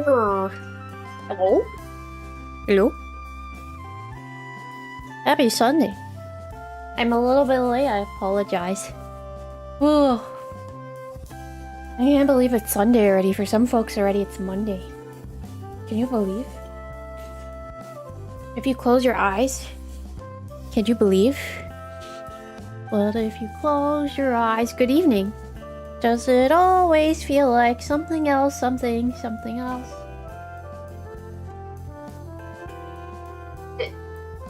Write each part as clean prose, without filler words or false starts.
Hello? Hello? Happy Sunday. I'm a little bit late, I apologize. Oh, I can't believe it's Sunday already. For some folks already it's Monday. Can you believe? If you close your eyes, can you believe? What if you close your eyes? Good evening. Does it always feel like something else, something else?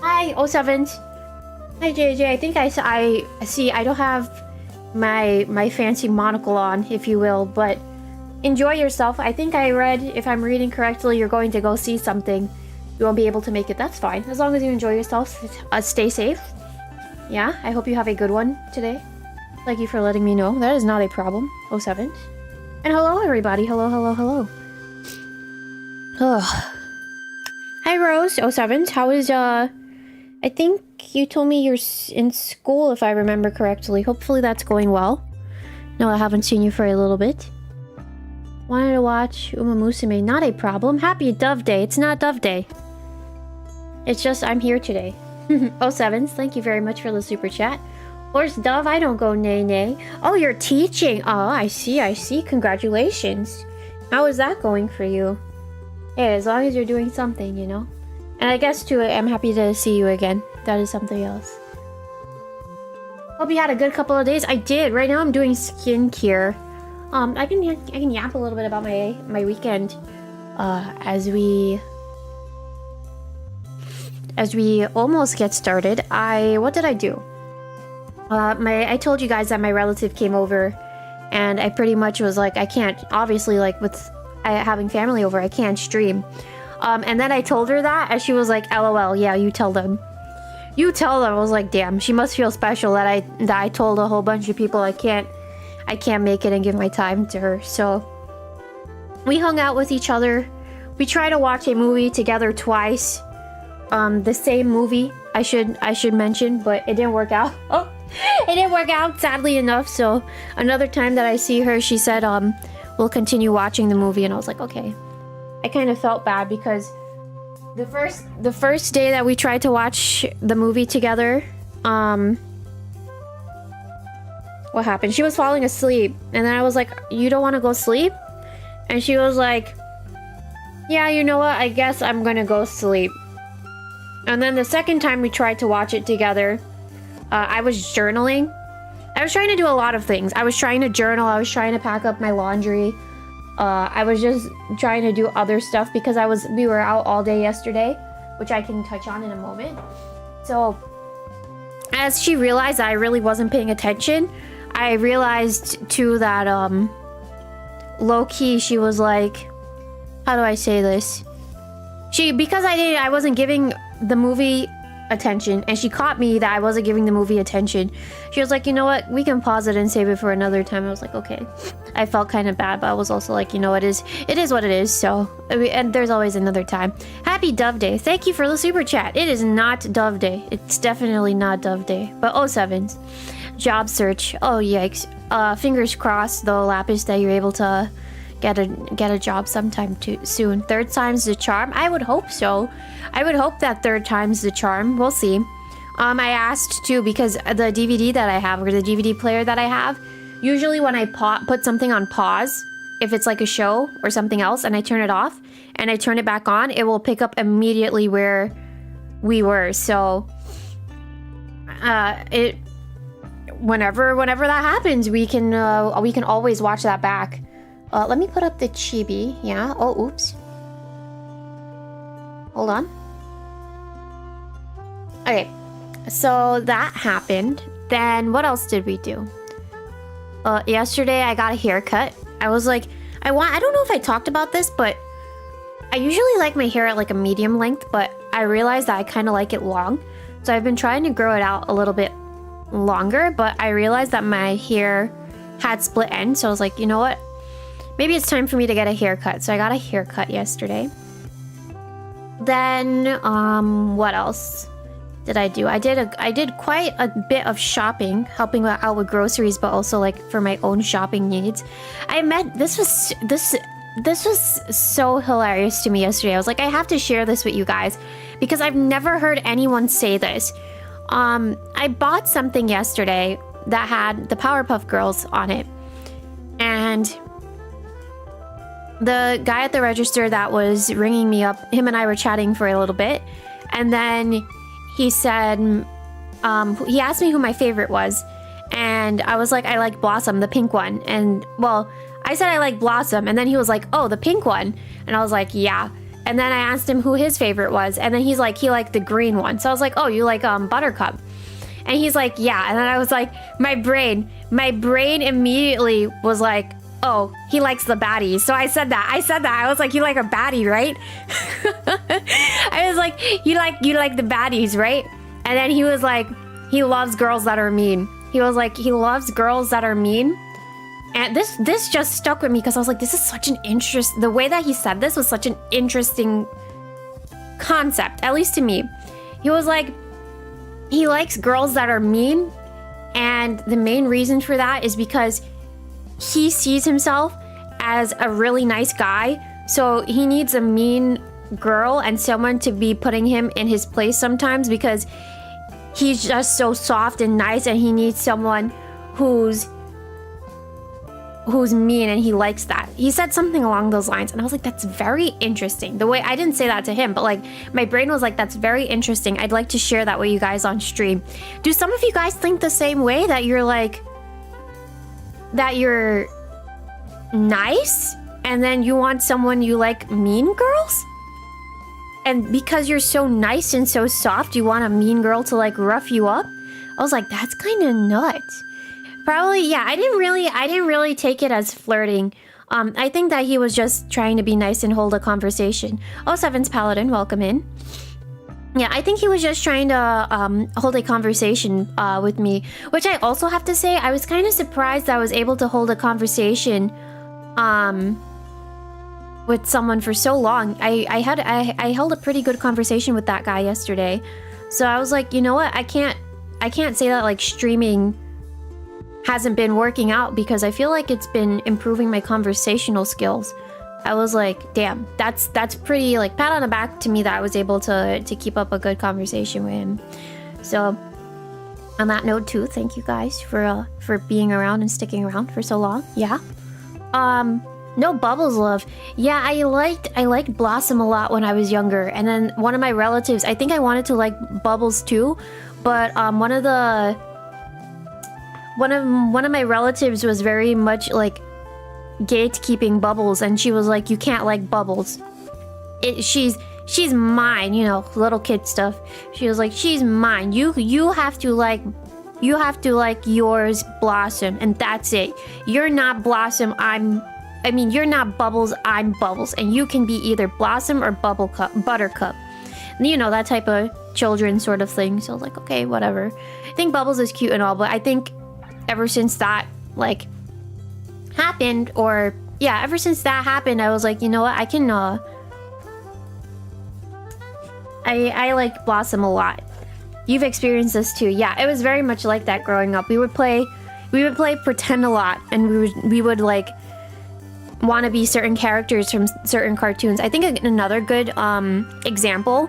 Hi, 𝗓𝗡𝗏s. Hi, JJ. I think I see. I don't have my fancy monocle on, if you will, but enjoy yourself. I think I read, if I'm reading correctly, you're going to go see something. You won't be able to make it. That's fine. As long as you enjoy yourself, stay safe. Yeah, I hope you have a good one today. Thank you for letting me know. That is not a problem, 𝗓𝗡𝗏s. And hello, everybody. Hello, hello, hello. Ugh. Hi, Rose. 𝗓𝗡𝗏s. How is, I think you told me you're in school, if I remember correctly. Hopefully that's going well. No, I haven't seen you for a little bit. Wanted to watch Umamusume. Not a problem. Happy Dove Day. It's not Dove Day. It's just I'm here today. 𝗓𝗡𝗏s, thank you very much for the super chat. Horse Dove, I don't go nay nay. Oh, you're teaching. Oh, I see, I see. Congratulations. How is that going for you? Hey, as long as you're doing something, you know. And I guess too, I'm happy to see you again. That is something else. Hope you had a good couple of days. I did. Right now I'm doing skincare. I can yap a little bit about my weekend. As we almost get started. What did I do? I told you guys that my relative came over, and I pretty much was like, I can't, obviously, like with having family over, I can't stream. And then I told her that, and she was like, LOL, yeah, you tell them. You tell them. I was like, damn, she must feel special that I told a whole bunch of people I can't make it and give my time to her. So we hung out with each other. We tried to watch a movie together twice. The same movie, I should mention, but it didn't work out. Oh, it didn't work out, sadly enough. So another time that I see her, she said, we'll continue watching the movie, and I was like, okay. I kind of felt bad because the first day that we tried to watch the movie together, what happened? She was falling asleep, and then I was like, you don't want to go sleep? And she was like, yeah, you know what? I guess I'm gonna go sleep. And then the second time we tried to watch it together, I was journaling. I was trying to do a lot of things. I was trying to journal. I was trying to pack up my laundry. I was just trying to do other stuff because we were out all day yesterday, which I can touch on in a moment. So as she realized that I really wasn't paying attention, I realized too that low-key she was like, how do I say this? Because I wasn't giving the movie attention, and she caught me that I wasn't giving the movie attention. She was like, you know what, we can pause it and save it for another time. I was like, okay. I felt kind of bad, but I was also like, you know, it is what it is. So, and there's always another time. Happy Dove Day. Thank you for the super chat. It is not Dove Day. It's definitely not Dove Day. But 𝗓𝗡𝗏s, job search. Oh yikes. Fingers crossed though, 𝗓𝗡𝗏s, that you're able to get a job sometime soon. Third time's the charm. I would hope so. I would hope that third time's the charm. We'll see. I asked too because the DVD that I have, or the DVD player that I have, usually when I put something on pause, if it's like a show or something else, and I turn it off and I turn it back on, it will pick up immediately where we were. So whenever that happens, we can always watch that back. Let me put up the chibi. Yeah. Oh, oops. Hold on. Okay. So that happened. Then what else did we do? Yesterday I got a haircut. I was like, I don't know if I talked about this, but I usually like my hair at like a medium length, but I realized that I kind of like it long. So I've been trying to grow it out a little bit longer, but I realized that my hair had split ends. So I was like, you know what? Maybe it's time for me to get a haircut. So I got a haircut yesterday. Then, what else did I do? I did quite a bit of shopping, helping out with groceries, but also like for my own shopping needs. This this was so hilarious to me yesterday. I was like, I have to share this with you guys because I've never heard anyone say this. I bought something yesterday that had the Powerpuff Girls on it. And the guy at the register that was ringing me up, him and I were chatting for a little bit. And then he said, he asked me who my favorite was. And I was like, I like Blossom, the pink one. And well, I said I like Blossom. And then he was like, oh, the pink one. And I was like, yeah. And then I asked him who his favorite was. And then he's like, he liked the green one. So I was like, oh, you like Buttercup. And he's like, yeah. And then I was like, my brain immediately was like, oh, he likes the baddies. So I said that. I was like, you like a baddie, right? I was like, you like the baddies, right? And then he was like, he loves girls that are mean. He was like, he loves girls that are mean. And this just stuck with me because I was like, this is such an the way that he said this was such an interesting concept, at least to me. He was like, he likes girls that are mean. And the main reason for that is because he sees himself as a really nice guy. So he needs a mean girl and someone to be putting him in his place sometimes because he's just so soft and nice and he needs someone who's mean and he likes that. He said something along those lines and I was like, that's very interesting. The way I didn't say that to him, but like my brain was like, that's very interesting. I'd like to share that with you guys on stream. Do some of you guys think the same way, that you're like, that you're nice and then you want someone you like mean girls? And because you're so nice and so soft, you want a mean girl to like rough you up? I was like, that's kind of nuts. Probably, yeah, I didn't really take it as flirting. I think that he was just trying to be nice and hold a conversation. Oh, Sevens Paladin, welcome in. Yeah, I think he was just trying to hold a conversation with me, which I also have to say, I was kind of surprised that I was able to hold a conversation with someone for so long. I held a pretty good conversation with that guy yesterday. So I was like, you know what? I can't say that like streaming hasn't been working out because I feel like it's been improving my conversational skills. I was like, damn, that's pretty like pat on the back to me that I was able to keep up a good conversation with him. So on that note too, thank you guys for being around and sticking around for so long. Yeah. No Bubbles love. Yeah, I liked Blossom a lot when I was younger. And then one of my relatives, I think I wanted to like Bubbles too, but one of my relatives was very much like gatekeeping Bubbles, and she was like, you can't like Bubbles. She's mine, you know, little kid stuff. She was like, she's mine. You have to like yours, Blossom, and that's it. You're not Blossom, you're not Bubbles, I'm Bubbles, and you can be either Blossom or Buttercup. You know, that type of children sort of thing. So I was like, okay, whatever. I think Bubbles is cute and all, but I think ever since that like happened, I was like, you know what, I can I like Blossom a lot. You've experienced this too. Yeah, it was very much like that growing up. We would play pretend a lot, and we would like want to be certain characters from certain cartoons. I think another good example,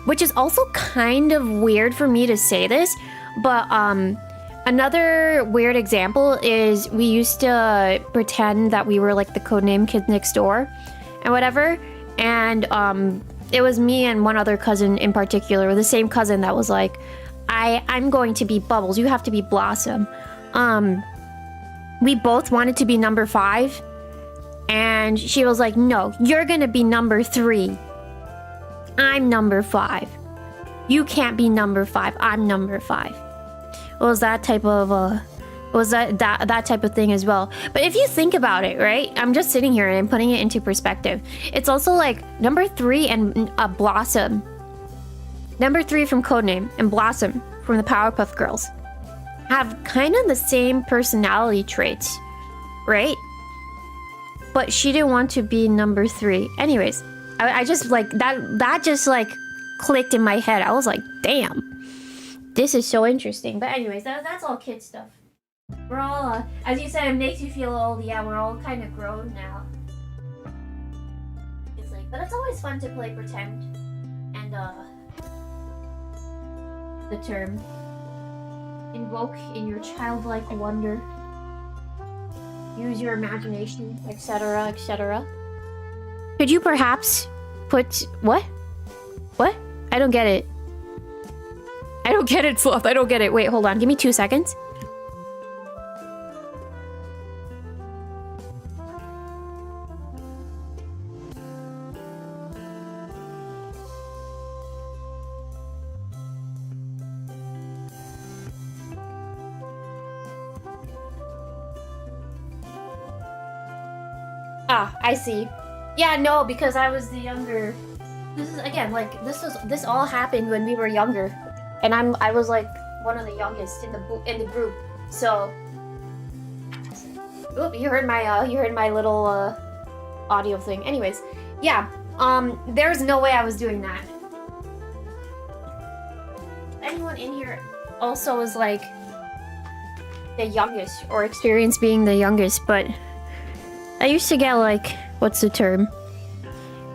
which is also kind of weird for me to say this, but another weird example is we used to pretend that we were like the codename Kids Next Door and whatever, and it was me and one other cousin in particular, the same cousin that was like, I'm going to be Bubbles, you have to be Blossom. We both wanted to be number 5, and she was like, no, you're gonna be number 3. I'm number 5. You can't be number 5, I'm number 5. It was that type of that type of thing as well. But if you think about it, right, I'm just sitting here and I'm putting it into perspective. It's also like number 3 and Blossom, number 3 from Codename and Blossom from the Powerpuff Girls have kind of the same personality traits, right? But she didn't want to be number 3. Anyways, I just like that just like clicked in my head. I was like, damn, this is so interesting. But anyways, that's all kid stuff. We're all, as you said, it makes you feel old. Yeah, we're all kind of grown now. But it's always fun to play pretend and the term invoke in your childlike wonder. Use your imagination, etc., etc. Could you perhaps put what? What? I don't get it. I don't get it, Sloth. I don't get it. Wait, hold on. Give me 2 seconds. Ah, I see. Yeah, no, because I was the younger. This is again like this all happened when we were younger, and I was like one of the youngest in the group. So, oop, you heard my little audio thing. Anyways, yeah. There's no way I was doing that. Anyone in here also is like the youngest or experienced being the youngest, but I used to get like, what's the term?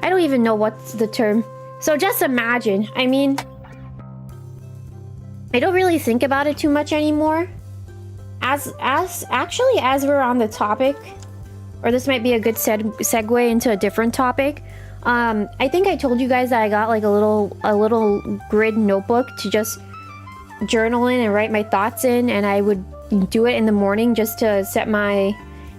I don't even know what's the term. So just imagine, I mean, I don't really think about it too much anymore. As we're on the topic, or this might be a good segue into a different topic. I think I told you guys that I got like a little grid notebook to just journal in and write my thoughts in, and I would do it in the morning just to set my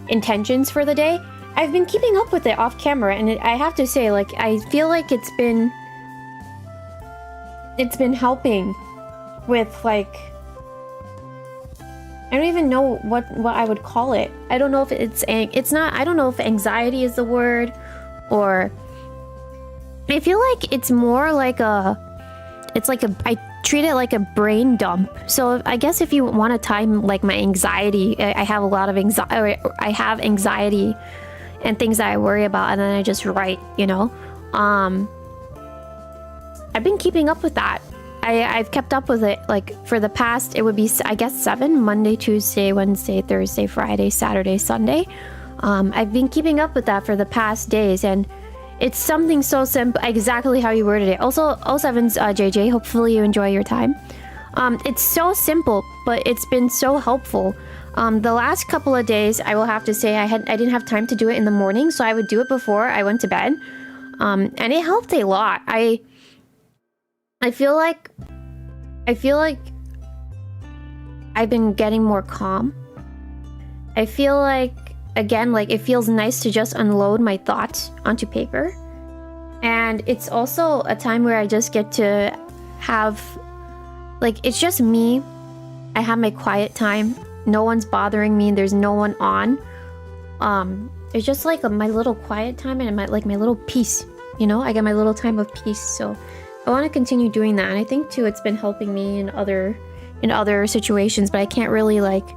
intentions for the day. I've been keeping up with it off camera, and I have to say, like, I feel like it's been helping with, like, I don't even know what I would call it. I don't know if I don't know if anxiety is the word, or I feel like it's more like I treat it like a brain dump. So I guess if you want to time like my anxiety, I have a lot of anxiety. I have anxiety and things that I worry about, and then I just write. You know, I've been keeping up with that. I've kept up with it like for the past. It would be, I guess, 7 Monday, Tuesday, Wednesday, Thursday, Friday, Saturday, Sunday. I've been keeping up with that for the past days, and it's something so simple, exactly how you worded it. Also, 07's JJ, hopefully you enjoy your time. It's so simple, but it's been so helpful. The last couple of days, I will have to say, I didn't have time to do it in the morning, so I would do it before I went to bed. And it helped a lot. I feel like I've been getting more calm. I feel like, again, like it feels nice to just unload my thoughts onto paper. And it's also a time where I just get to have, like, it's just me. I have my quiet time. No one's bothering me. There's no one on. It's just like my little quiet time and my little peace. You know, I get my little time of peace. So I want to continue doing that. And I think too, it's been helping me in other situations, but I can't really like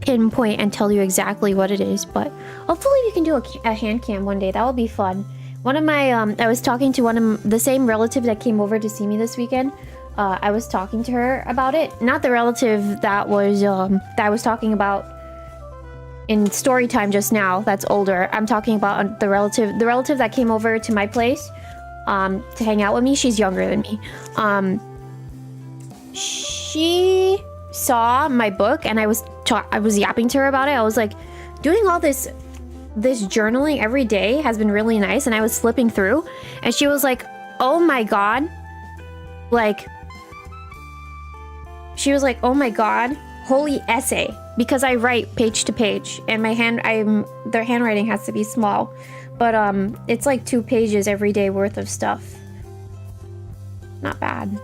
pinpoint and tell you exactly what it is. But hopefully we can do a hand cam one day. That will be fun. One of my I was talking to the same relative that came over to see me this weekend. I was talking to her about it. Not the relative that I was talking about in story time just now. That's older. I'm talking about the relative that came over to my place to hang out with me. She's younger than me. She saw my book, and I was yapping to her about it. I was like, doing all this journaling every day has been really nice, and I was flipping through, and she was like, oh my god, like, she was like, oh my god, holy essay, because I write page to page, and their handwriting has to be small, but it's like 2 pages every day worth of stuff. Not bad.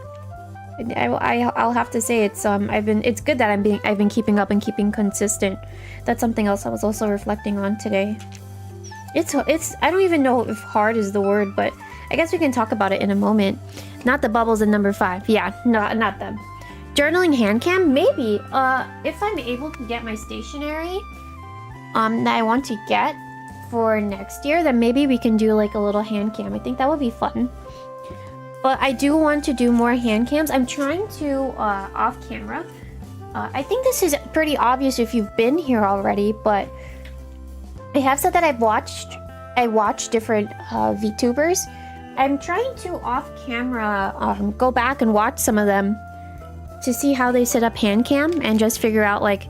I'll have to say it's good that I've been keeping up and keeping consistent. That's something else I was also reflecting on today. It's I don't even know if hard is the word, but I guess we can talk about it in a moment. Not the bubbles in number 5. Yeah, not them. Journaling hand cam, maybe. If I'm able to get my stationery that I want to get for next year, then maybe we can do like a little hand cam. I think that would be fun. But I do want to do more hand cams. I'm trying to off camera. I think this is pretty obvious if you've been here already, but I have said that I've I watch different VTubers. I'm trying to off camera go back and watch some of them to see how they set up hand cam and just figure out like,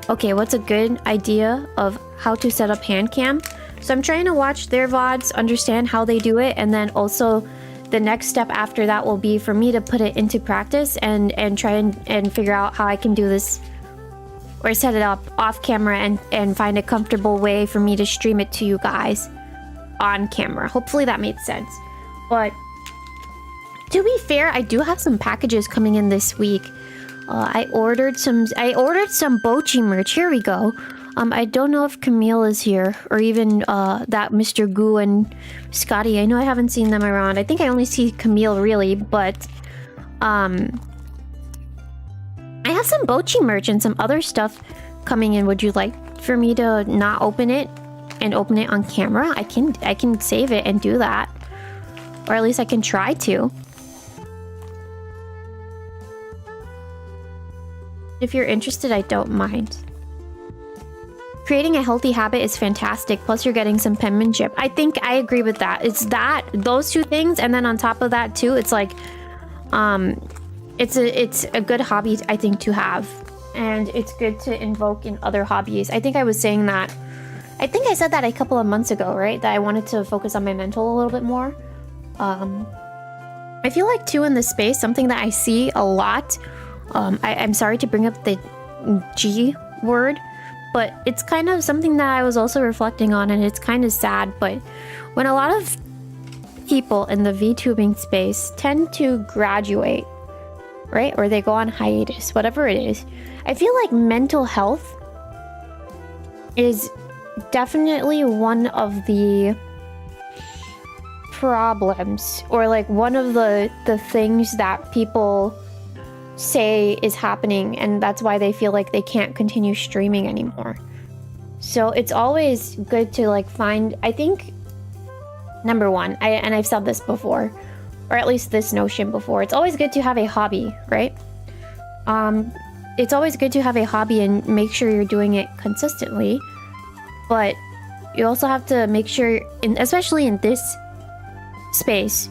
okay, what's a good idea of how to set up hand cam. So I'm trying to watch their VODs, understand how they do it, and then also the next step after that will be for me to put it into practice and try and figure out how I can do this or set it up off camera and find a comfortable way for me to stream it to you guys on camera. Hopefully that made sense. But to be fair, I do have some packages coming in this week. I ordered some 𝗏𝗡𝗙𝗢𝗥 merch. Here we go. I don't know if Camille is here or even that Mr. Goo and Scotty. I know I haven't seen them around. I think I only see Camille really, but I have some 𝗏𝗡𝗙 merch and some other stuff coming in. Would you like for me to not open it and open it on camera? I can save it and do that, or at least I can try to. If you're interested, I don't mind. Creating a healthy habit is fantastic, plus you're getting some penmanship. I think I agree with that. It's those two things, and then on top of that too, it's like it's a good hobby, I think, to have, and it's good to invoke in other hobbies. I think I was saying that, I think I said that a couple of months ago, right? That I wanted to focus on my mental a little bit more. I feel like too in this space, something that I see a lot, I'm sorry to bring up the G word, but it's kind of something that I was also reflecting on, and it's kind of sad. But when a lot of people in the VTubing space tend to graduate, right? Or they go on hiatus, whatever it is, I feel like mental health is definitely one of the problems, or like one of the things that people say is happening, and that's why they feel like they can't continue streaming anymore. So it's always good to like find, I think, number one, and I've said this before, or at least this notion before, it's always good to have a hobby, right? It's always good to have a hobby and make sure you're doing it consistently, but you also have to make sure, especially in this space,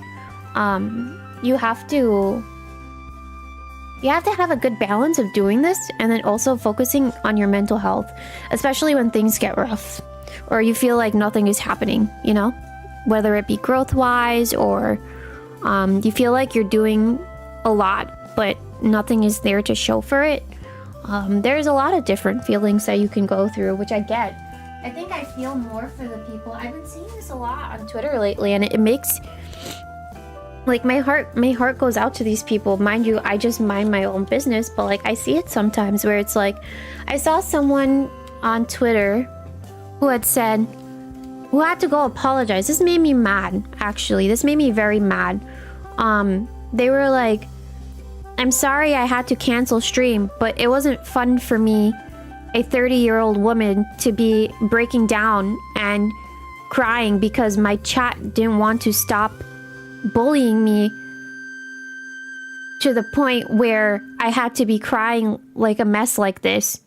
you have to have a good balance of doing this and then also focusing on your mental health, especially when things get rough or you feel like nothing is happening, you know, whether it be growth wise or you feel like you're doing a lot but nothing is there to show for it. There's a lot of different feelings that you can go through, which I get. I think I feel more for the people. I've been seeing this a lot on Twitter lately, and it makes like my heart goes out to these people. Mind you, I just mind my own business, but like I see it sometimes where it's like, I saw someone on Twitter who had said, who had to go apologize. This made me mad, actually. This made me very mad. They were like, I'm sorry I had to cancel stream, but it wasn't fun for me, a 30-year-old woman, to be breaking down and crying because my chat didn't want to stop bullying me to the point where I had to be crying like a mess like this.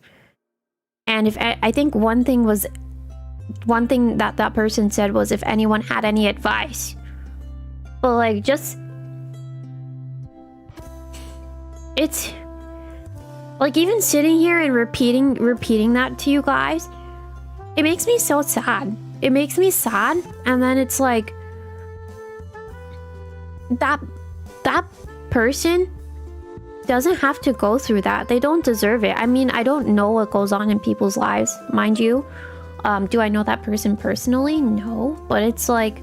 And if I think one thing that that person said was if anyone had any advice, but like just, it's like even sitting here and repeating that to you guys, it makes me so sad. It makes me sad, and then it's like that person doesn't have to go through that. They don't deserve it. I mean, I don't know what goes on in people's lives, mind you. Do I know that person personally? No, but it's like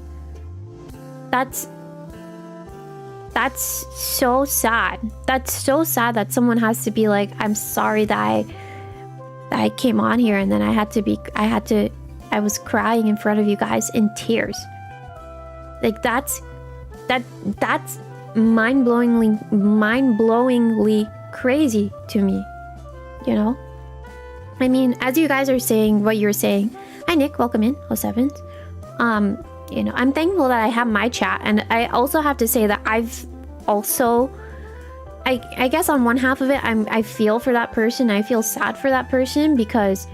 that's so sad. That's so sad that someone has to be like, I'm sorry that I came on here and then I was crying in front of you guys in tears. Like that's mind-blowingly crazy to me, you know? I mean, as you guys are saying what you're saying, hi Nick, welcome in, 07s. You know, I'm thankful that I have my chat, and I also have to say that I've also, I guess on one half of it, I feel for that person. I feel sad for that person because,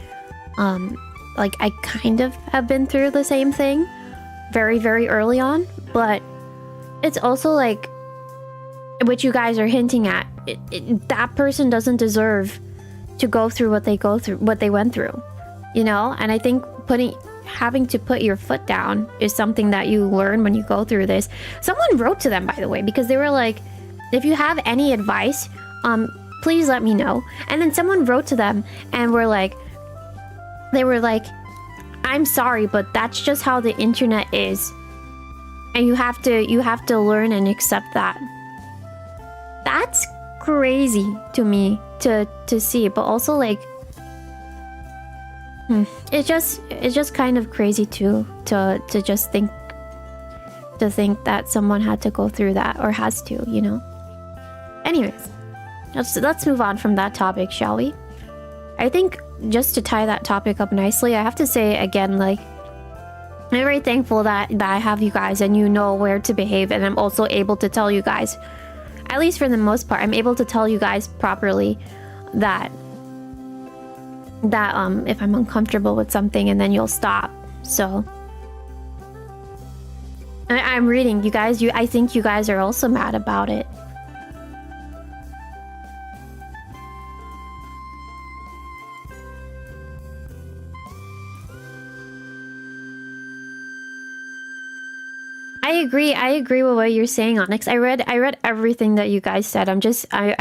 like, I kind of have been through the same thing. very, very early on, but it's also like what you guys are hinting at. That person doesn't deserve to go through what they went through, you know? And I think having to put your foot down is something that you learn when you go through this. Someone wrote to them, by the way, because they were like, if you have any advice, please let me know. And then someone wrote to them and they were like, I'm sorry, but that's just how the internet is. And you have to learn and accept that. That's crazy to me to see, but also like it's just kind of crazy to just think that someone had to go through that or has to, you know. Anyways, let's move on from that topic, shall we? I think just to tie that topic up nicely, I have to say again, like, I'm very thankful that I have you guys and you know where to behave, and I'm also able to tell you guys, at least for the most part, I'm able to tell you guys properly that if I'm uncomfortable with something, and then you'll stop. So I'm reading you guys. I think you guys are also mad about it. I agree with what you're saying, Onyx. I read everything that you guys said. I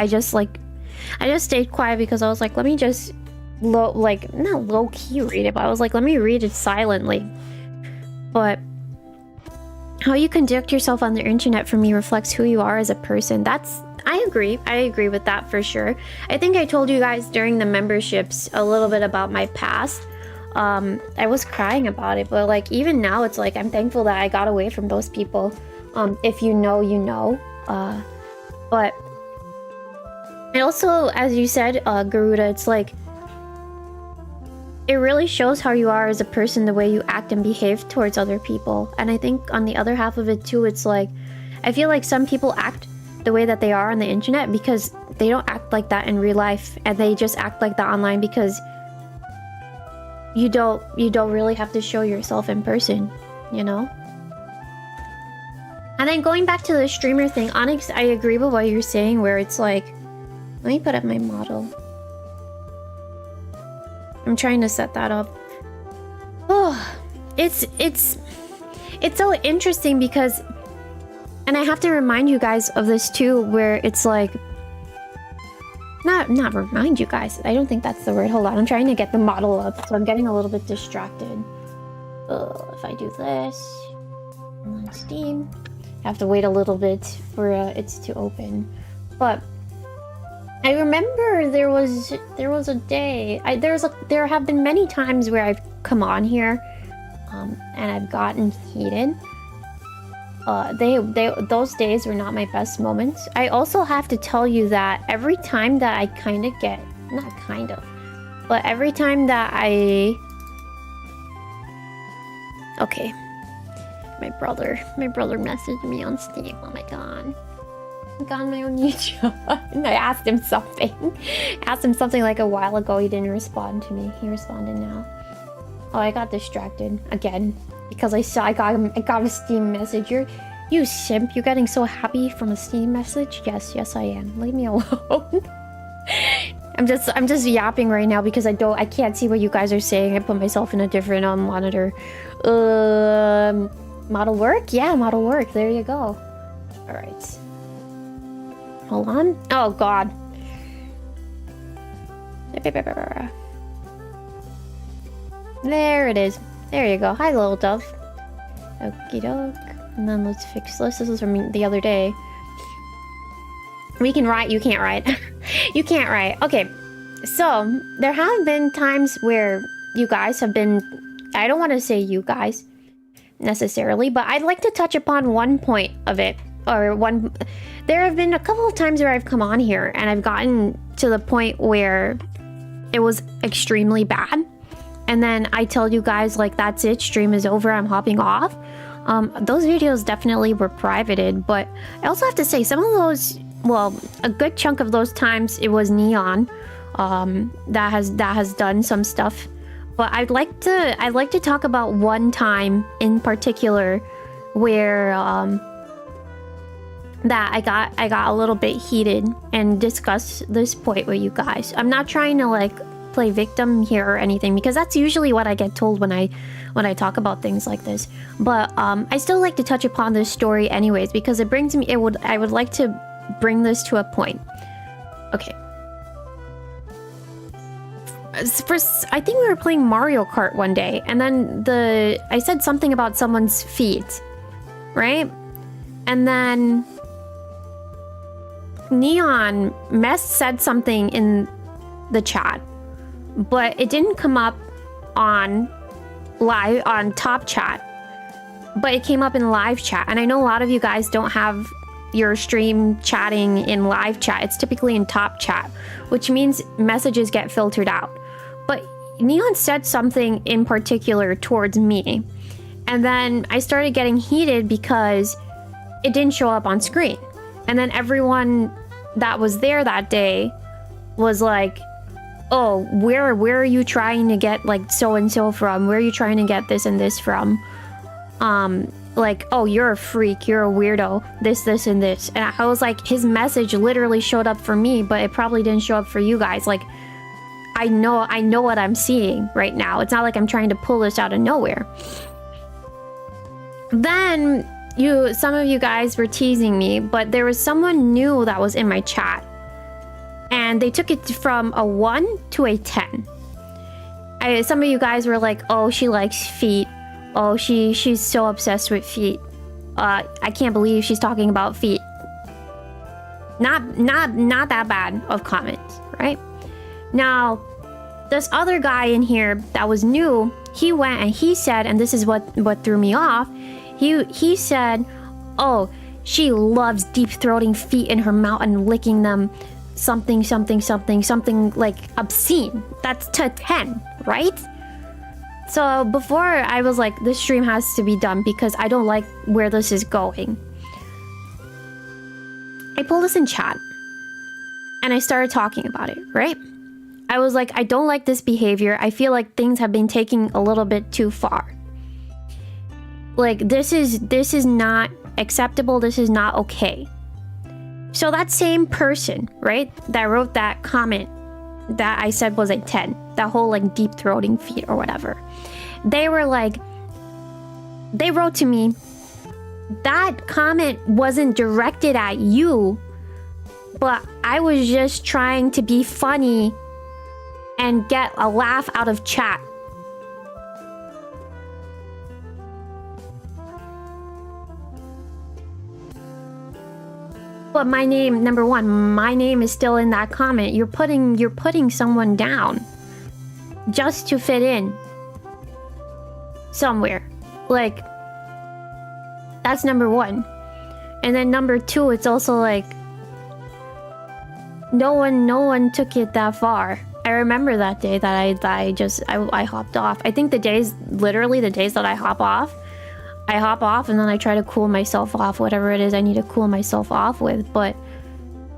just stayed quiet because I was like, let me just not low key read it, but I was like, let me read it silently. But how you conduct yourself on the internet for me reflects who you are as a person. I agree with that for sure. I think I told you guys during the memberships a little bit about my past. I was crying about it, but like even now it's like I'm thankful that I got away from those people. If you know, you know. But it also, as you said, Garuda, it's like it really shows how you are as a person, the way you act and behave towards other people. And I think on the other half of it too, it's like I feel like some people act the way that they are on the internet because they don't act like that in real life, and they just act like that online because you don't really have to show yourself in person, you know? And then going back to the streamer thing, Onyx, I agree with what you're saying, where it's like, let me put up my model. I'm trying to set that up. Oh, it's so interesting because, and I have to remind you guys of this too, where it's like, not remind you guys. I don't think that's the word. Hold on, I'm trying to get the model up, so I'm getting a little bit distracted. If I do this on Steam, I have to wait a little bit for it to open. But I remember there was a day. There have been many times where I've come on here, and I've gotten heated. Those days were not my best moments. I also have to tell you that every time that I every time that okay, my brother messaged me on Steam. Oh my god, I got on my own YouTube. And I asked him something like a while ago. He didn't respond to me. He responded now. Oh, I got distracted again because I got a Steam message. You simp, you're getting so happy from a Steam message? Yes I am. Leave me alone. I'm just yapping right now because I can't see what you guys are saying. I put myself in a different monitor. Model work? Yeah, model work. There you go. Alright. Hold on. Oh god. There it is. There you go. Hi, little dove. Okie doke. And then let's fix this. This is from the other day. We can write. You can't write. You can't write. Okay. So, there have been times where you guys have been... I don't want to say you guys necessarily, but I'd like to touch upon one point of it. There have been a couple of times where I've come on here and I've gotten to the point where it was extremely bad. And then I tell you guys, like, that's it, stream is over, I'm hopping off. Those videos definitely were privated, but I also have to say some of those, well, a good chunk of those times it was Neon that has done some stuff But I'd like to talk about one time in particular where that I got a little bit heated and discuss this point with you guys. I'm not trying to like play victim here or anything, because that's usually what I get told when I talk about things like this. But I still like to touch upon this story anyways, because it brings me I would like to bring this to a point. Okay. First, I think we were playing Mario Kart one day, and then I said something about someone's feet, right? And then Neon said something in the chat, but it didn't come up on top chat, but it came up in live chat. And I know a lot of you guys don't have your stream chatting in live chat. It's typically in top chat, which means messages get filtered out. But Neon said something in particular towards me, and then I started getting heated because it didn't show up on screen. And then everyone that was there that day was like, oh, where are you trying to get like so and so from? Where are you trying to get this and this from? Like, oh, you're a freak, you're a weirdo, this and this. And I was like, his message literally showed up for me, but it probably didn't show up for you guys. Like, I know what I'm seeing right now. It's not like I'm trying to pull this out of nowhere. Then some of you guys were teasing me, but there was someone new that was in my chat, and they took it from a 1 to a 10. Some of you guys were like, oh, she likes feet. Oh, she's so obsessed with feet. I can't believe she's talking about feet. Not that bad of comments, right? Now, this other guy in here that was new, he went and he said, and this is what threw me off. He said, oh, she loves deep-throating feet in her mouth and licking them, something like obscene. That's to 10, right? So before, I was like, this stream has to be done because I don't like where this is going. I pulled this in chat and I started talking about it, right? I was like, I don't like this behavior. I feel like things have been taking a little bit too far. Like, this is not acceptable. This is not okay. So that same person, right, that wrote that comment that I said was a 10, that whole like deep throating feet or whatever, they were like, they wrote to me, that comment wasn't directed at you, but I was just trying to be funny and get a laugh out of chat. But my name, number one, my name is still in that comment. You're putting someone down just to fit in somewhere. Like, that's number one. And then number two, it's also like, no one took it that far. I remember that day that I hopped off. I think literally the days that I hop off and then I try to cool myself off, whatever it is I need to cool myself off with. But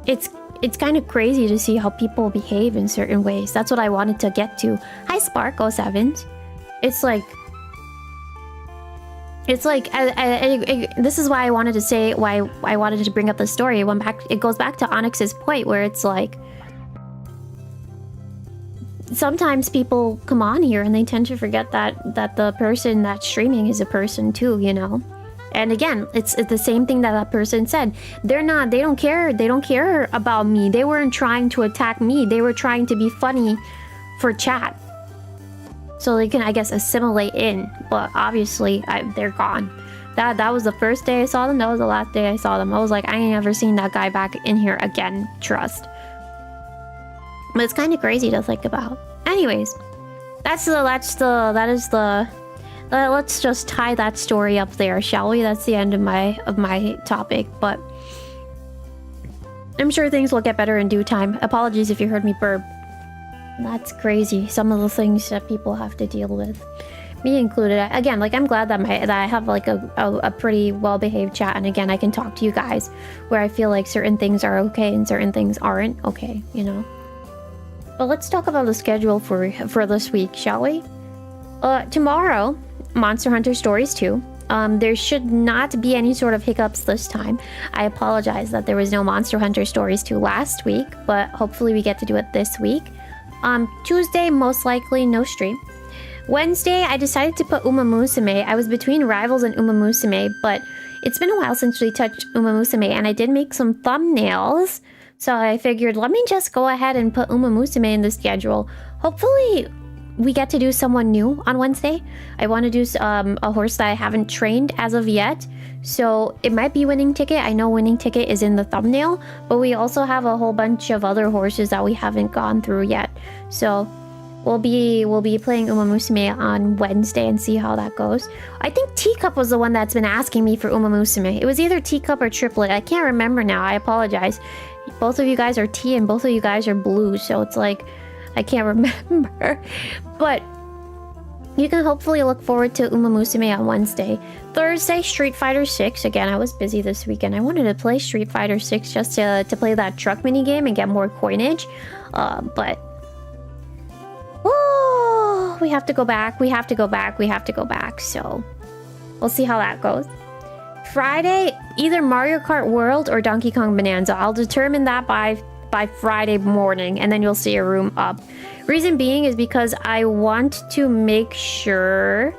it's kind of crazy to see how people behave in certain ways. That's what I wanted to get to. Hi Spark 07s. It's like this is why I wanted to say, why I wanted to bring up the story. It goes back to Onyx's point, where it's like, sometimes people come on here and they tend to forget that the person that's streaming is a person too, you know. And again, it's the same thing that person said. They don't care about me. They weren't trying to attack me. They were trying to be funny for chat, so they can, I guess, assimilate in. But obviously they're gone. That was the first day I saw them. That was the last day I saw them. I was like, I ain't never seen that guy back in here again. Trust. But it's kind of crazy to think about. Anyways, let's just tie that story up there, shall we? That's the end of my topic. But I'm sure things will get better in due time. Apologies if you heard me burp. That's crazy. Some of the things that people have to deal with, me included. Again, like, I'm glad that I have like a pretty well-behaved chat, and again, I can talk to you guys where I feel like certain things are okay and certain things aren't okay, you know. But let's talk about the schedule for this week, shall we? Tomorrow, Monster Hunter Stories 2. There should not be any sort of hiccups this time. I apologize that there was no Monster Hunter Stories 2 last week, but hopefully we get to do it this week. Tuesday, most likely no stream. Wednesday, I decided to put Umamusume. I was between Rivals and Umamusume, but it's been a while since we touched Umamusume, and I did make some thumbnails. So I figured, let me just go ahead and put Umamusume in the schedule. Hopefully, we get to do someone new on Wednesday. I want to do a horse that I haven't trained as of yet. So it might be Winning Ticket. I know Winning Ticket is in the thumbnail, but we also have a whole bunch of other horses that we haven't gone through yet. So we'll be playing Umamusume on Wednesday and see how that goes. I think Teacup was the one that's been asking me for Umamusume. It was either Teacup or Triplet. I can't remember now. I apologize. Both of you guys are T and both of you guys are blue, so it's like I can't remember. But you can hopefully look forward to Umamusume on Wednesday. Thursday, Street Fighter 6. Again, I was busy this weekend. I wanted to play Street Fighter 6 just to play that truck mini game and get more coinage. But oh, we have to go back. We have to go back. We have to go back. So we'll see how that goes. Friday, either Mario Kart World or Donkey Kong Bonanza. I'll determine that by Friday morning, and then you'll see a room up. Reason being is because I want to make sure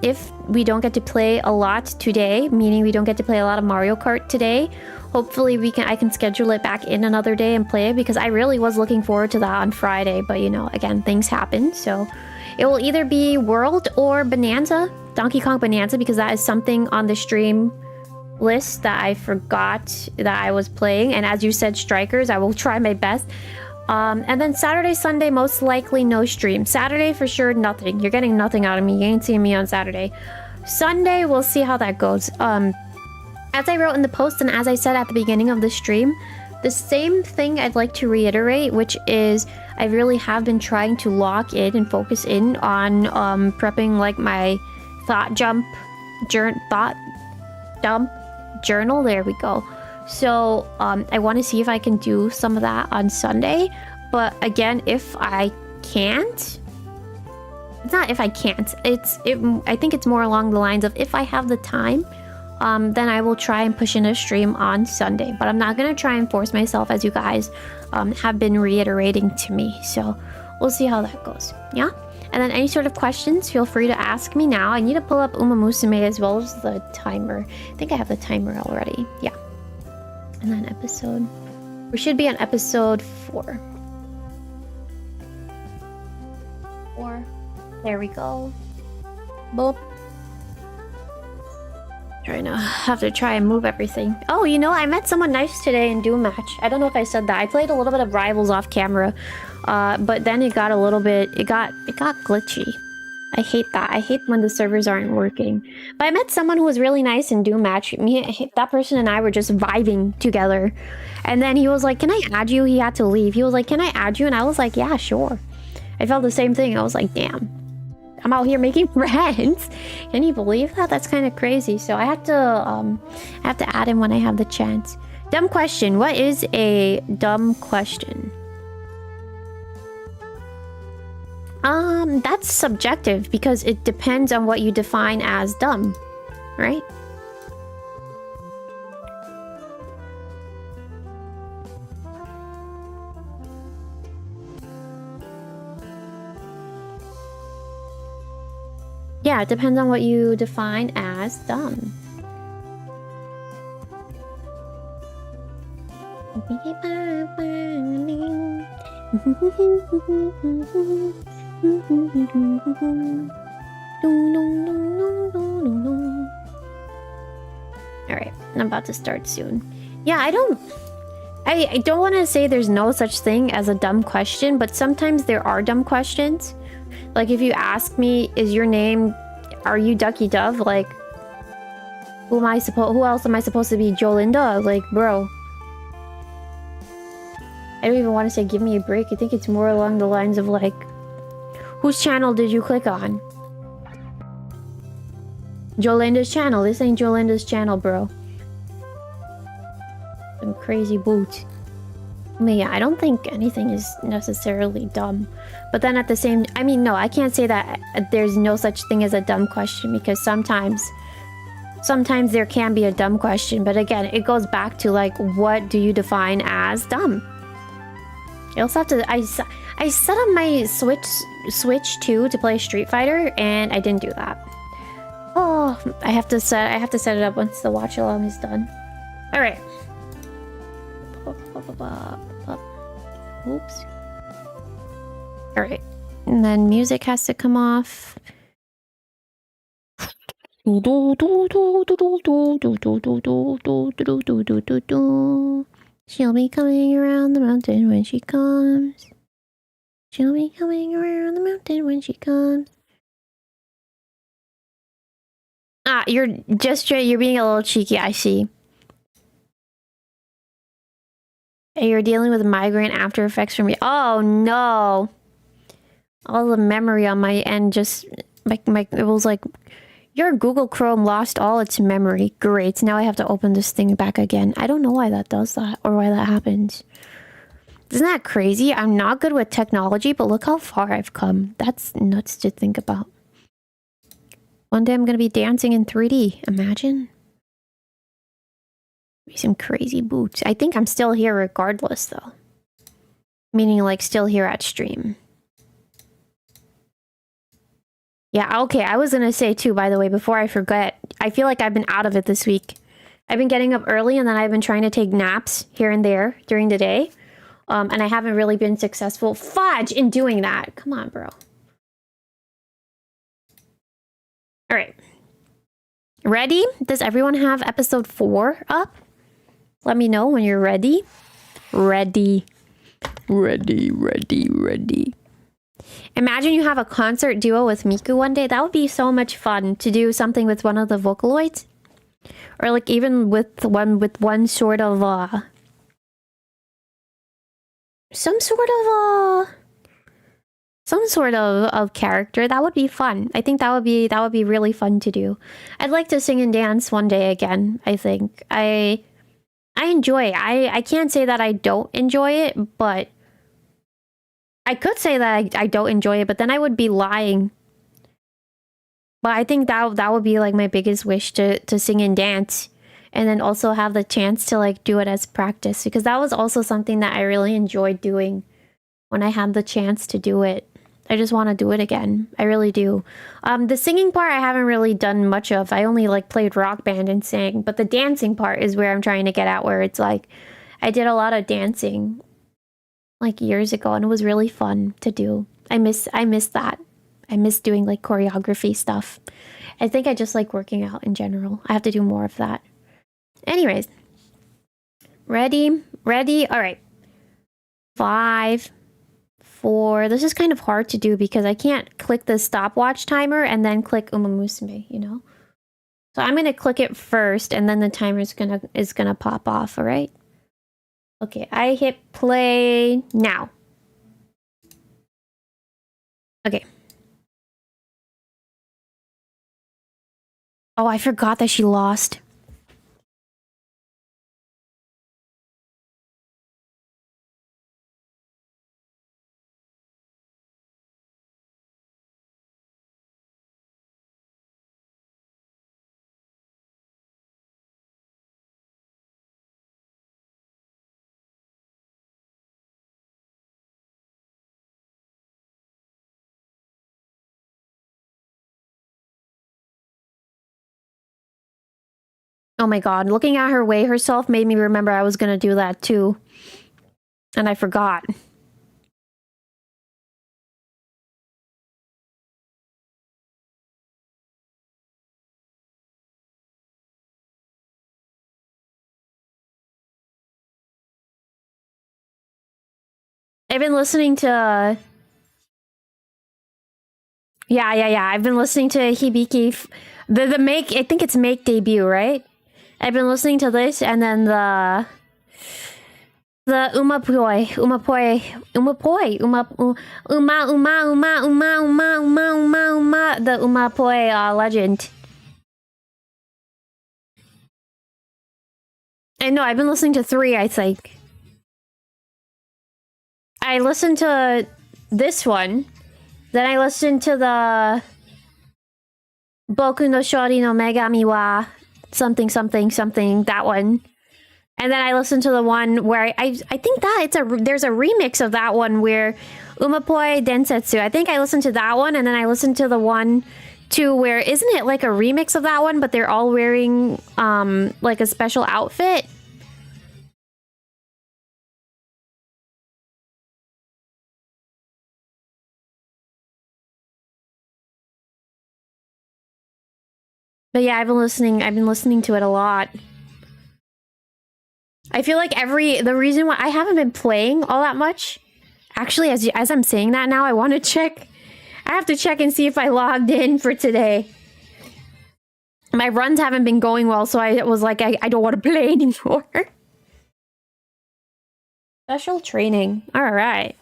if we don't get to play a lot today, meaning we don't get to play a lot of Mario Kart today, hopefully I can schedule it back in another day and play it, because I really was looking forward to that on Friday, but you know, again, things happen. So it will either be World or Bonanza, Donkey Kong Bonanza, because that is something on the stream list that I forgot that I was playing. And as you said, Strikers, I will try my best. And then Saturday, Sunday, most likely no stream. Saturday for sure, nothing. You're getting nothing out of me. You ain't seeing me on Saturday. Sunday, we'll see how that goes. As I wrote in the post and as I said at the beginning of the stream, the same thing I'd like to reiterate, which is I really have been trying to lock in and focus in on prepping like my thought dump journal. There we go. So I want to see if I can do some of that on Sunday. But again, if I can't, it's not if I can't, I think it's more along the lines of if I have the time, then I will try and push in a stream on Sunday. But I'm not going to try and force myself, as you guys have been reiterating to me. So we'll see how that goes. Yeah? And then any sort of questions, feel free to ask me now. I need to pull up Umamusume as well as the timer. I think I have the timer already. Yeah. And then episode... we should be on episode 4. 4. There we go. Boop. Trying to have to try and move everything. Oh, you know, I met someone nice today in Doom Match. I don't know if I said that. I played a little bit of Rivals off camera. But then it got a little bit... It got glitchy. I hate that. I hate when the servers aren't working. But I met someone who was really nice in Doom Match. That person and I were just vibing together. And then he was like, can I add you? He had to leave. He was like, can I add you? And I was like, yeah, sure. I felt the same thing. I was like, damn. I'm out here making friends. Can you believe that? That's kind of crazy. So I have to add him when I have the chance. Dumb question. What is a dumb question? That's subjective because it depends on what you define as dumb, right? Yeah, it depends on what you define as dumb. Alright, I'm about to start soon. Yeah, I don't want to say there's no such thing as a dumb question, but sometimes there are dumb questions. Like if you ask me, is your name, are you Ducky Dove? Like, who else am I supposed to be? Jolinda? Like, bro. I don't even want to say give me a break. I think it's more along the lines of like, whose channel did you click on? Jolinda's channel. This ain't Jolinda's channel, bro. Some crazy boots. I mean, yeah, I don't think anything is necessarily dumb. But then at the same... I mean, no, I can't say that there's no such thing as a dumb question, because sometimes there can be a dumb question. But again, it goes back to, like, what do you define as dumb? I also have to... I set up my Switch 2 to play Street Fighter, and I didn't do that. Oh, I have to set it up once the watch along is done. All right. Oops. All right, and then music has to come off. She'll be coming around the mountain when she comes. She'll be coming around the mountain when she comes. Ah, you're being a little cheeky, I see. You're dealing with migraine after effects from me. Oh no. All the memory on my end just it was like your Google Chrome lost all its memory. Great. Now I have to open this thing back again. I don't know why that does that or why that happens. Isn't that crazy? I'm not good with technology, but look how far I've come. That's nuts to think about. One day I'm gonna be dancing in 3D. Imagine. Some crazy boots. I think I'm still here regardless, though. Meaning, like, still here at stream. Yeah, okay, I was gonna say, too, by the way, before I forget, I feel like I've been out of it this week. I've been getting up early, and then I've been trying to take naps here and there during the day. And I haven't really been successful. Fudge in doing that. Come on, bro. Alright. Ready? Does everyone have episode 4 up? Let me know when you're ready. Ready. Imagine you have a concert duo with Miku one day. That would be so much fun to do something with one of the Vocaloids. Or like even with one sort of some sort of character. That would be fun. I think that would be really fun to do. I'd like to sing and dance one day again, I think. I enjoy it. I can't say that I don't enjoy it, but I could say that I don't enjoy it, but then I would be lying. But I think that would be like my biggest wish, to sing and dance, and then also have the chance to like do it as practice, because that was also something that I really enjoyed doing when I had the chance to do it. I just want to do it again. I really do. The singing part I haven't really done much of. I only like played Rock Band and sang. But the dancing part is where I'm trying to get at, where it's like I did a lot of dancing like years ago, and it was really fun to do. I miss that. I miss doing like choreography stuff. I think I just like working out in general. I have to do more of that. Anyways. Ready? All right. 5, 4. This is kind of hard to do because I can't click the stopwatch timer and then click Umamusume, you know? So I'm gonna click it first, and then the timer is gonna pop off, alright? Okay, I hit play now. Okay. Oh, I forgot that she lost. Oh my god, looking at her weigh herself made me remember I was gonna do that too. And I forgot. I've been listening to... Yeah. I've been listening to Hibiki... The Make... I think it's Make debut, right? I've been listening to this, and then the Umamusume, the Umamusume legend. I know, I've been listening to 3, I think. I listened to this one. Then I listened to the Boku no Shori no Megami wa something something something, that one. And then I listened to the one where I think that there's a remix of that one where Umamusume Densetsu. I think I listened to that one, and then I listened to the one too where isn't it like a remix of that one, but they're all wearing like a special outfit. But yeah, I've been listening to it a lot. I feel like the reason why I haven't been playing all that much, actually, as I'm saying that now, I want to check. I have to check and see if I logged in for today. My runs haven't been going well, so I was like, I don't want to play anymore. Special training. All right.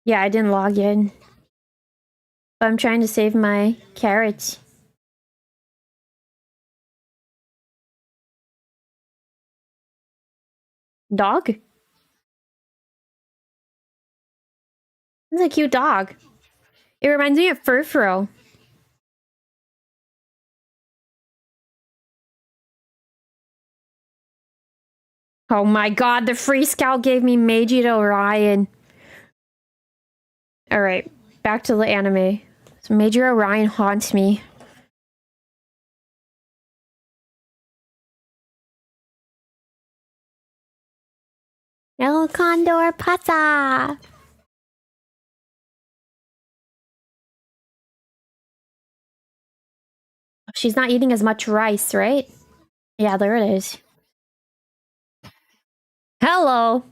Yeah, I didn't log in. But I'm trying to save my carrots. Dog? It's a cute dog. It reminds me of Furfuro. Oh my god, the free scout gave me Meiji to Orion. Alright, back to the anime. So Major Orion haunts me. El Condor pasa! She's not eating as much rice, right? Yeah, there it is. Hello!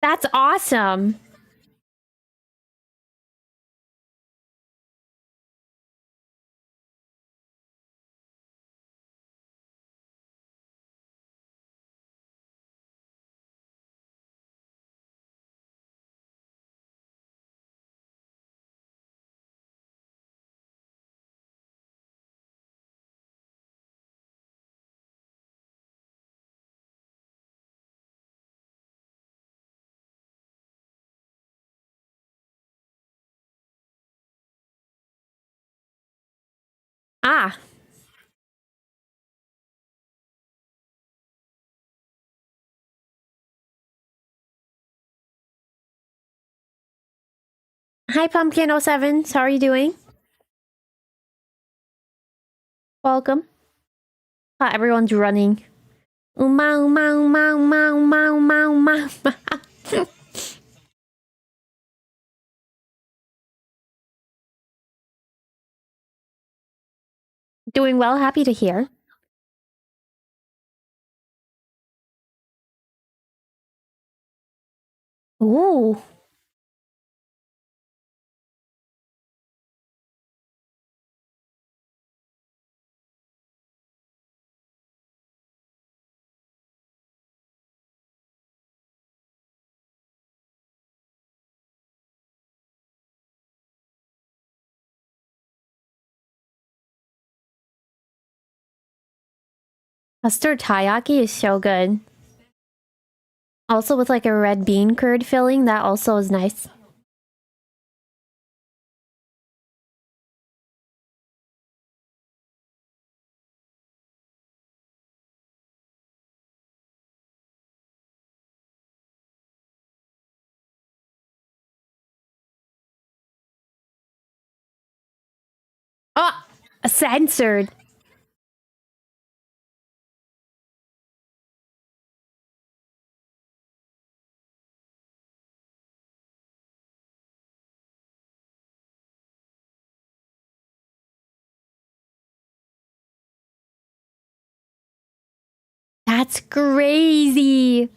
That's awesome! Ah! Hi, Pumpkin07. How are you doing? Welcome. Everyone's running. Uma, uma, uma, uma, uma, uma, uma, uma. Doing well, happy to hear. Ooh. Custard taiyaki is so good. Also with like a red bean curd filling, that also is nice. Oh! Censored. That's crazy.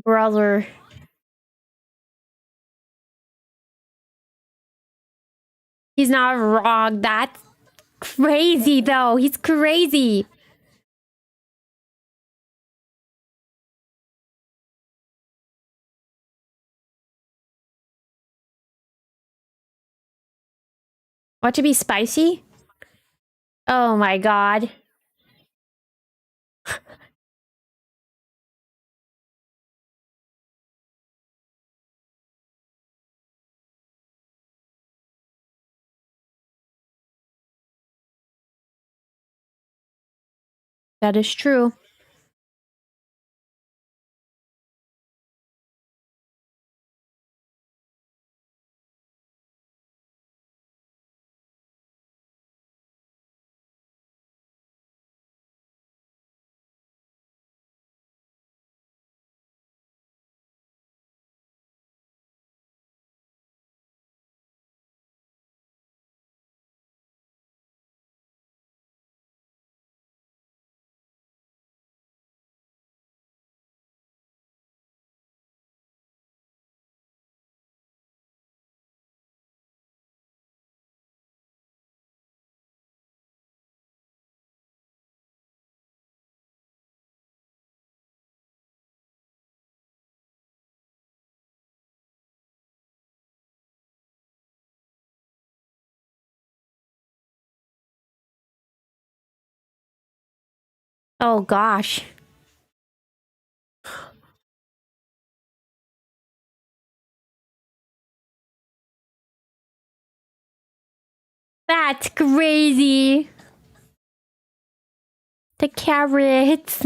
Brother. He's not wrong. That's crazy, though. He's crazy. Want to be spicy? Oh my god. That is true. Oh gosh. That's crazy. The carrots.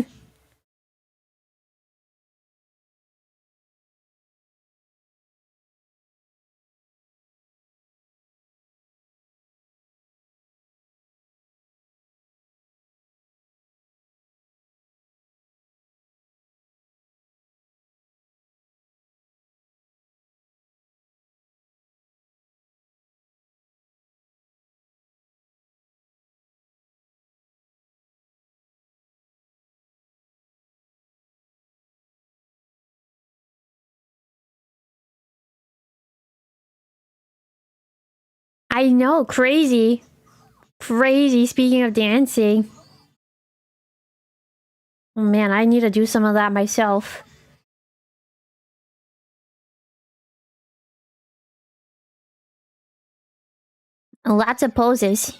I know, crazy. Crazy, speaking of dancing. Oh man, I need to do some of that myself. Lots of poses.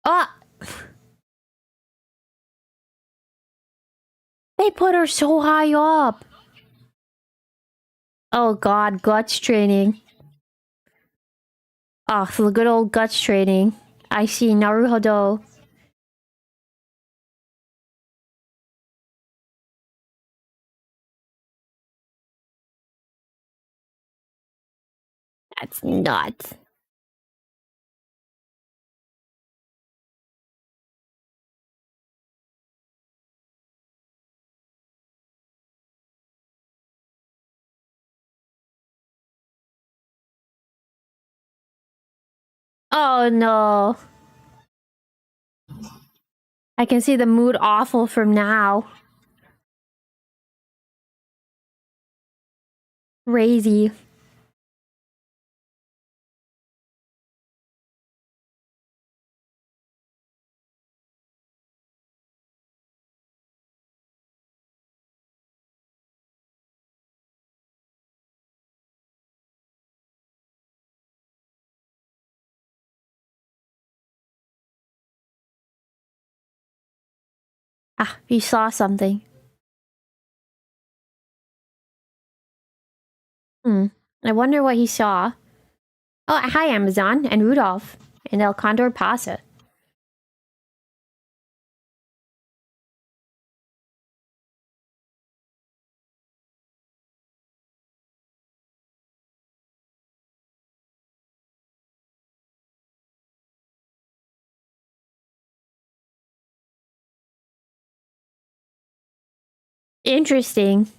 Oh! They put her so high up. Oh god, guts training. Oh, the good old guts training. I see, Naruhodo. That's nuts. Oh no. I can see the mood awful from now. Crazy. Ah, he saw something. I wonder what he saw. Oh, hi, Amazon and Rudolph and El Condor Pasa. Interesting.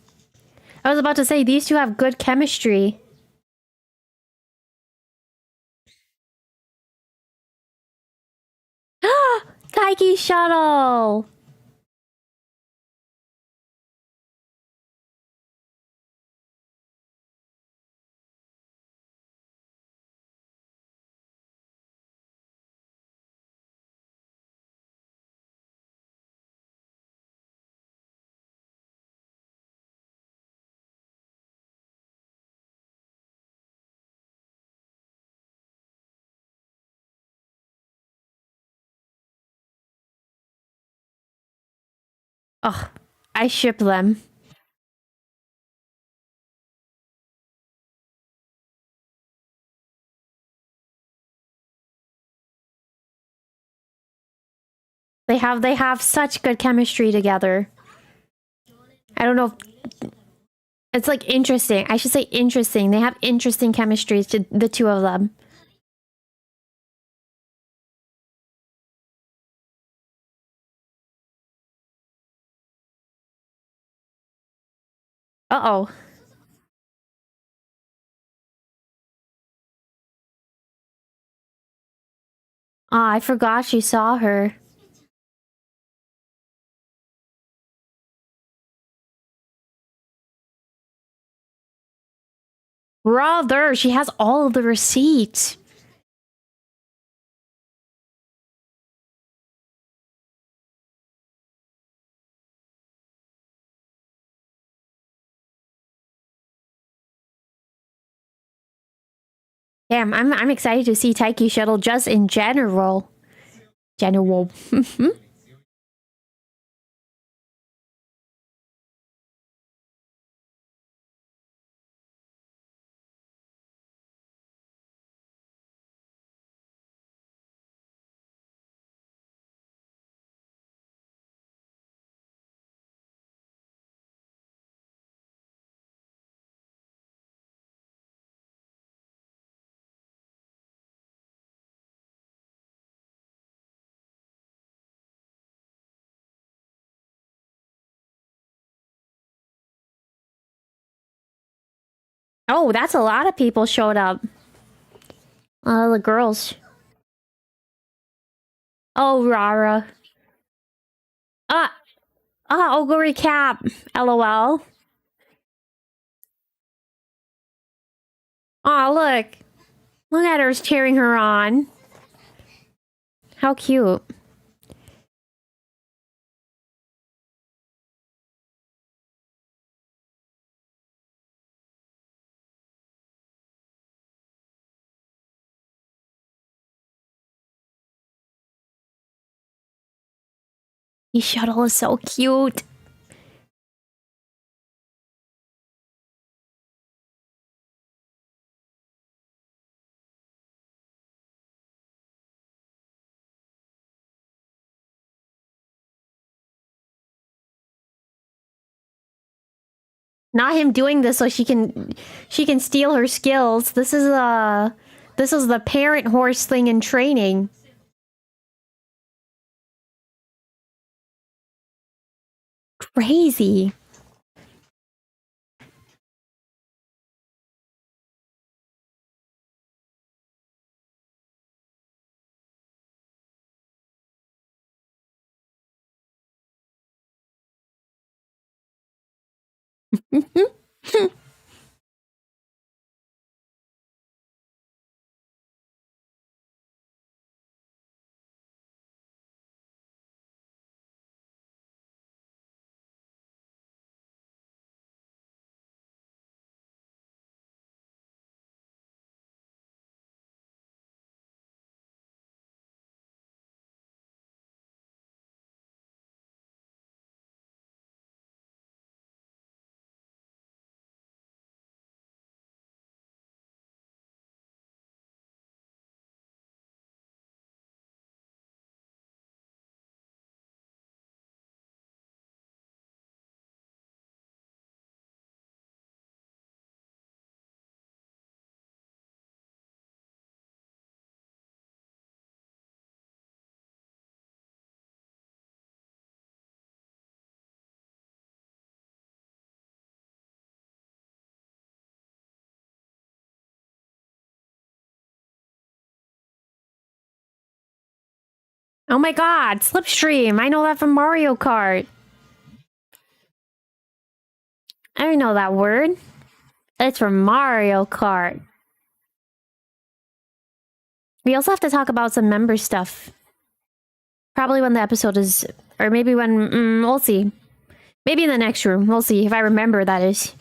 I was about to say, these two have good chemistry. Taiki shuttle. Ugh, I ship them. They have such good chemistry together. I don't know. It's like interesting. I should say interesting. They have interesting chemistry to the two of them. Uh-oh. Ah, I forgot she saw her. Brother, she has all of the receipts. Damn, I'm excited to see Taiki Shuttle just in general. General. Oh, that's a lot of people showed up. The girls. Oh, Rara. Oguri Cap. LOL. Oh, look. Look at her cheering her on. How cute. The shuttle is so cute. Not him doing this so she can steal her skills. This is the parent horse thing in training. Crazy. Oh my god, slipstream. I know that from Mario Kart. I don't know that word. It's from Mario Kart. We also have to talk about some member stuff. Probably when the episode is... Or maybe when... we'll see. Maybe in the next room. We'll see if I remember, that is.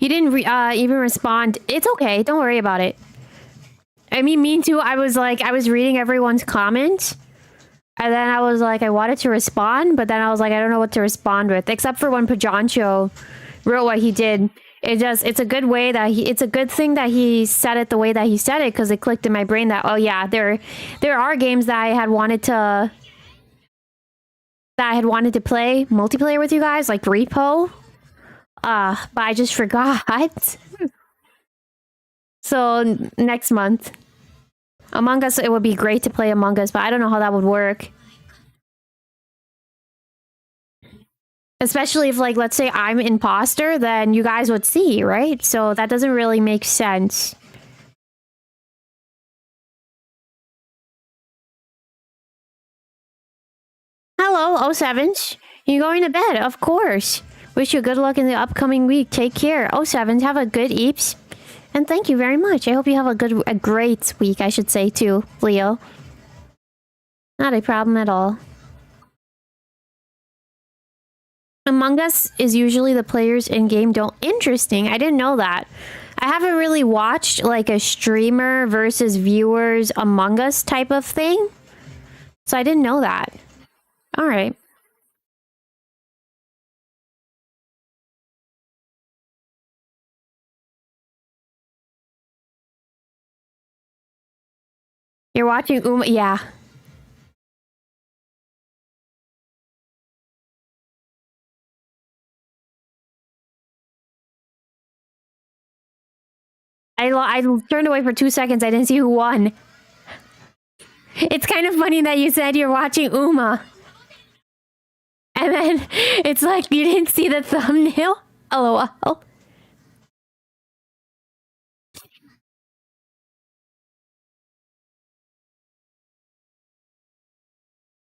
You didn't even respond. It's okay. Don't worry about it. I mean, me too. I was reading everyone's comments. And then I was like, I wanted to respond, but then I was like, I don't know what to respond with. Except for when Pajancho wrote what he did. It's a good way that it's a good thing that he said it the way that he said it, because it clicked in my brain that, oh yeah, there are games that I had wanted to play multiplayer with you guys, like Repo. But I just forgot. So next month. Among Us, it would be great to play Among Us, but I don't know how that would work. Especially if, like, let's say I'm imposter, then you guys would see, right? So that doesn't really make sense. Hello, 𝗓𝗡𝗙s. You going to bed? Of course. Wish you good luck in the upcoming week. Take care. 𝗓𝗡𝗙s, have a good eeps. And thank you very much. I hope you have a great week, I should say, too, Leo. Not a problem at all. Among Us is usually the players in-game don't... Interesting. I didn't know that. I haven't really watched, like, a streamer versus viewers Among Us type of thing. So I didn't know that. Alright. You're watching yeah. I turned away for 2 seconds. I didn't see who won. It's kind of funny that you said you're watching Uma. And then it's like you didn't see the thumbnail. LOL.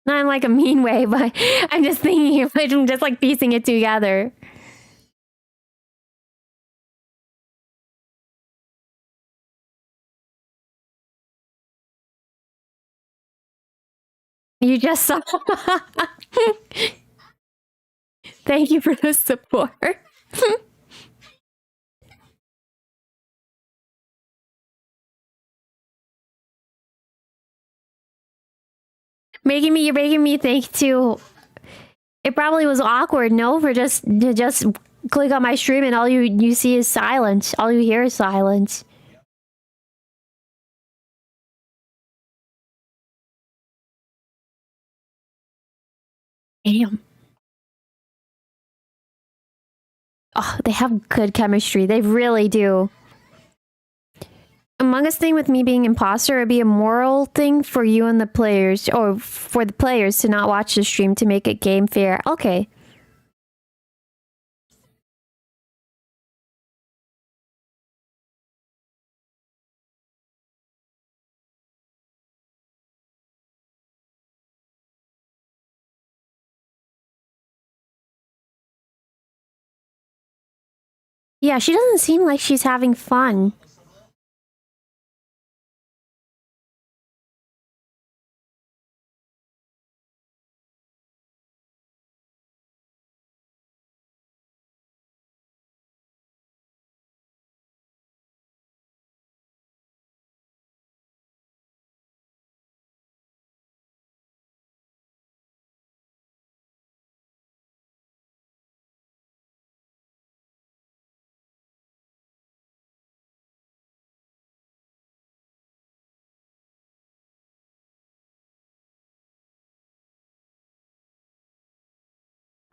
Not in like a mean way, but I'm just thinking, I'm just like piecing it together. You just saw. Thank you for the support. You're making me think too. It probably was awkward, no, for just click on my stream and all you see is silence. All you hear is silence. Damn. Oh, they have good chemistry. They really do. Among Us thing with me being imposter would be a moral thing for you and the players, or for the players to not watch the stream to make it game fair. Okay. Yeah, she doesn't seem like she's having fun.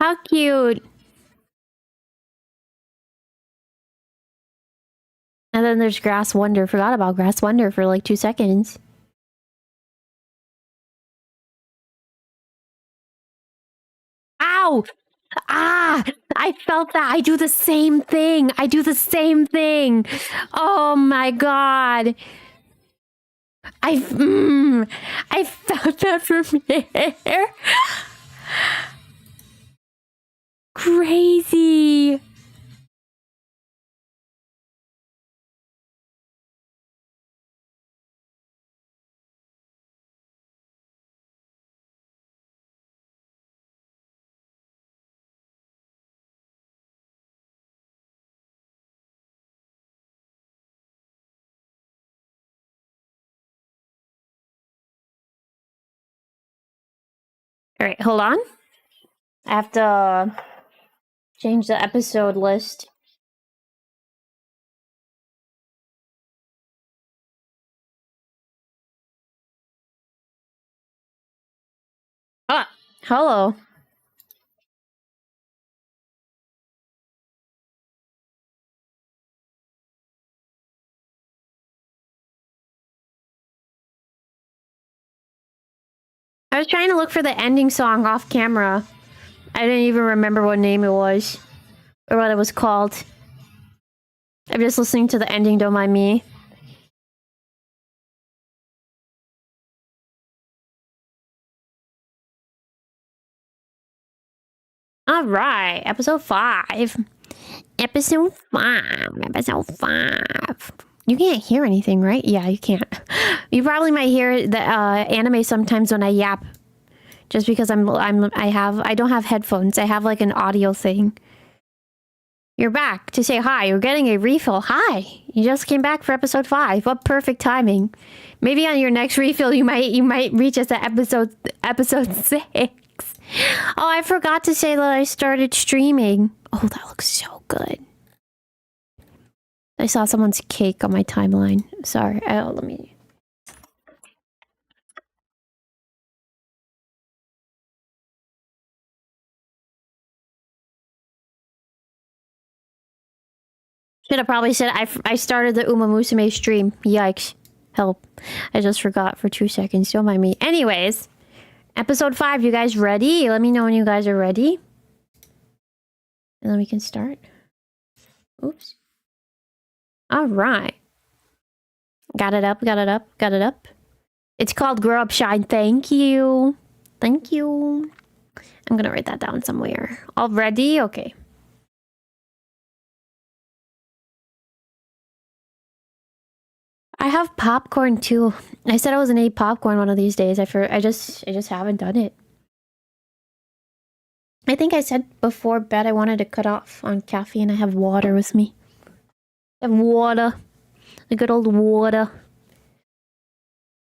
How cute. And then there's Grass Wonder. Forgot about Grass Wonder for like 2 seconds. Ow! Ah! I felt that. I do the same thing. I do the same thing. Oh my god. I felt that from here. Crazy. All right, hold on. I have to change the episode list. Ah, hello. I was trying to look for the ending song off camera. I didn't even remember what name it was. Or what it was called. I'm just listening to the ending, don't mind me. Alright, episode 5. Episode 5. Episode 5. You can't hear anything, right? Yeah, you can't. You probably might hear the anime sometimes when I yap. Just because I don't have headphones. I have like an audio thing. You're back to say hi. You're getting a refill. Hi. You just came back for episode 5. What perfect timing. Maybe on your next refill you might reach us at episode 6. Oh, I forgot to say that I started streaming. Oh, that looks so good. I saw someone's cake on my timeline. Sorry. Oh, let me... Should have probably said I started the Umamusume stream. Yikes. Help. I just forgot for 2 seconds. Don't mind me. Anyways, episode 5. You guys ready? Let me know when you guys are ready. And then we can start. Oops. Alright. Got it up, got it up, got it up. It's called Grow Up Shine. Thank you. Thank you. I'm gonna write that down somewhere. All ready? Okay. I have popcorn too. I said I was gonna eat popcorn one of these days. I just haven't done it. I think I said before bed I wanted to cut off on caffeine. I have water with me. I have water. The good old water.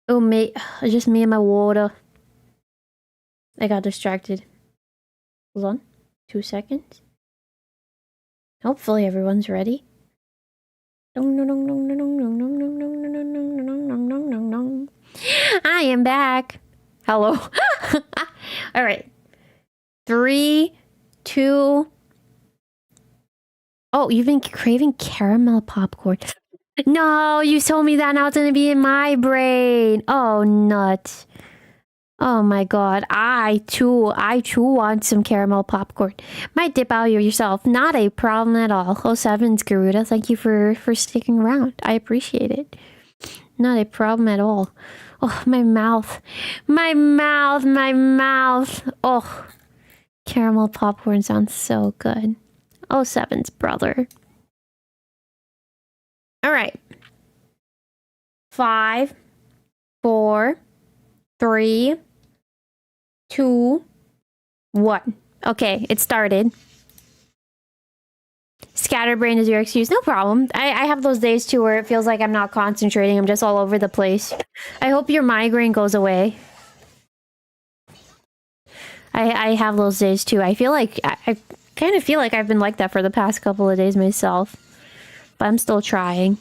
Oh, mate. Just me and my water. I got distracted. Hold on. 2 seconds. Hopefully everyone's ready. I am back. Hello. All right. 3, 2. Oh, you've been craving caramel popcorn. No, you told me that. Now it's gonna be in my brain. Oh, nuts. Oh my god. I too want some caramel popcorn. Might dip out yourself. Not a problem at all. 07's Garuda. Thank you for sticking around. I appreciate it. Not a problem at all. Oh, my mouth. My mouth. My mouth. Oh. Caramel popcorn sounds so good. 07's brother. All right. 5, 4, 3, 2, 1. Okay, it started. Scatterbrain is your excuse. No problem. I have those days too where it feels like I'm not concentrating. I'm just all over the place. I hope your migraine goes away. I have those days too. I feel like I kind of feel like I've been like that for the past couple of days myself. But I'm still trying.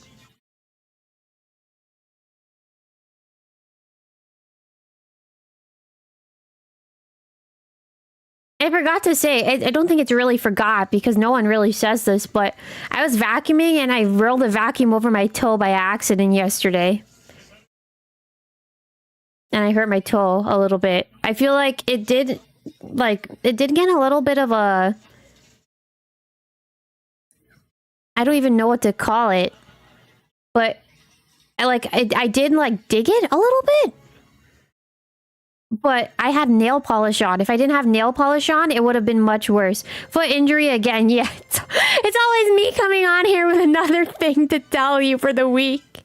I forgot to say, I don't think it's really forgot because no one really says this, but I was vacuuming and I rolled a vacuum over my toe by accident yesterday. And I hurt my toe a little bit. I feel like it did get a little bit of a... I don't even know what to call it. But I did like dig it a little bit. But I had nail polish on. If I didn't have nail polish on, it would have been much worse. Foot injury again, yeah. It's always me coming on here with another thing to tell you for the week.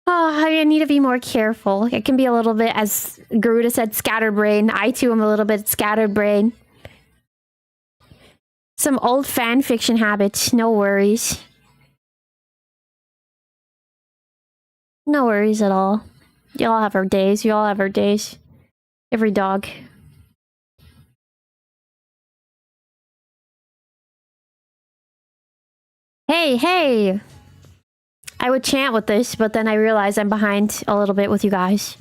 Oh, I need to be more careful. It can be a little bit, as Garuda said, scatterbrain. I too am a little bit scatterbrain. Some old fan fiction habits, no worries. No worries at all. You all have our days. You all have our days. Every dog. Hey, hey! I would chant with this, but then I realized I'm behind a little bit with you guys.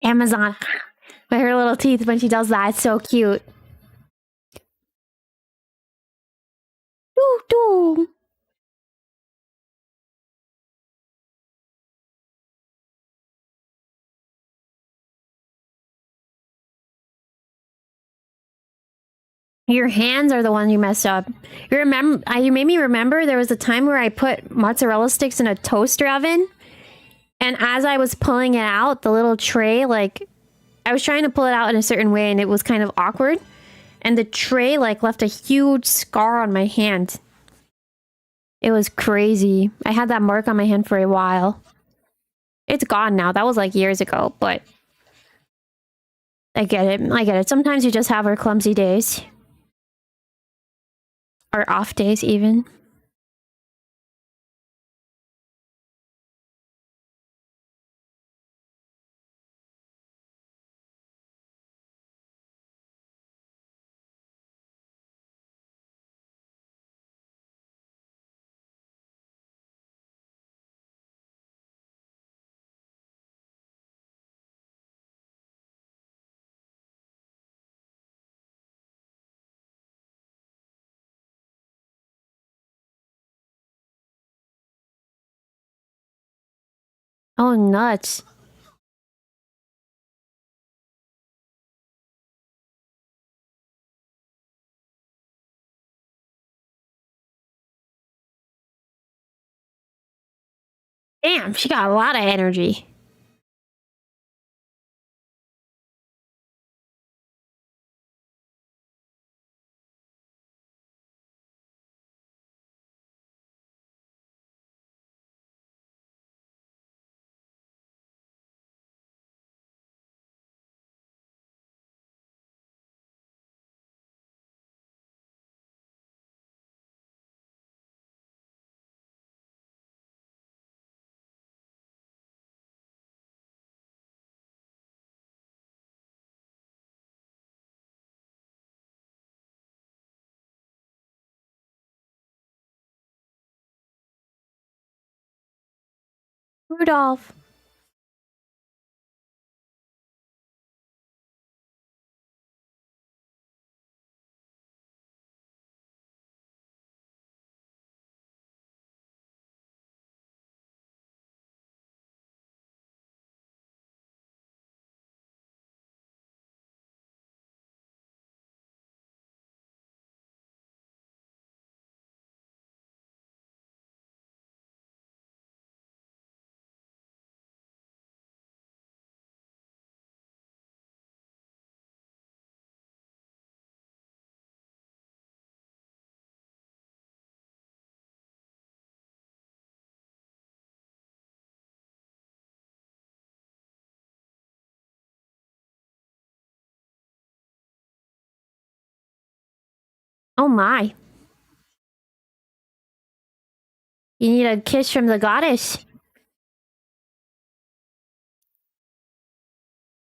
Amazon. With her little teeth when she does that. It's so cute. Doo doo. Your hands are the ones you messed up. You remember? You made me remember there was a time where I put mozzarella sticks in a toaster oven, and as I was pulling it out, the little tray, like, I was trying to pull it out in a certain way, and it was kind of awkward, and the tray like left a huge scar on my hand. It was crazy. I had that mark on my hand for a while. It's gone now. That was like years ago, but I get it. I get it. Sometimes you just have our clumsy days. Or off days, even. Oh, nuts. Damn, she got a lot of energy. Rudolph. Oh my. You need a kiss from the goddess.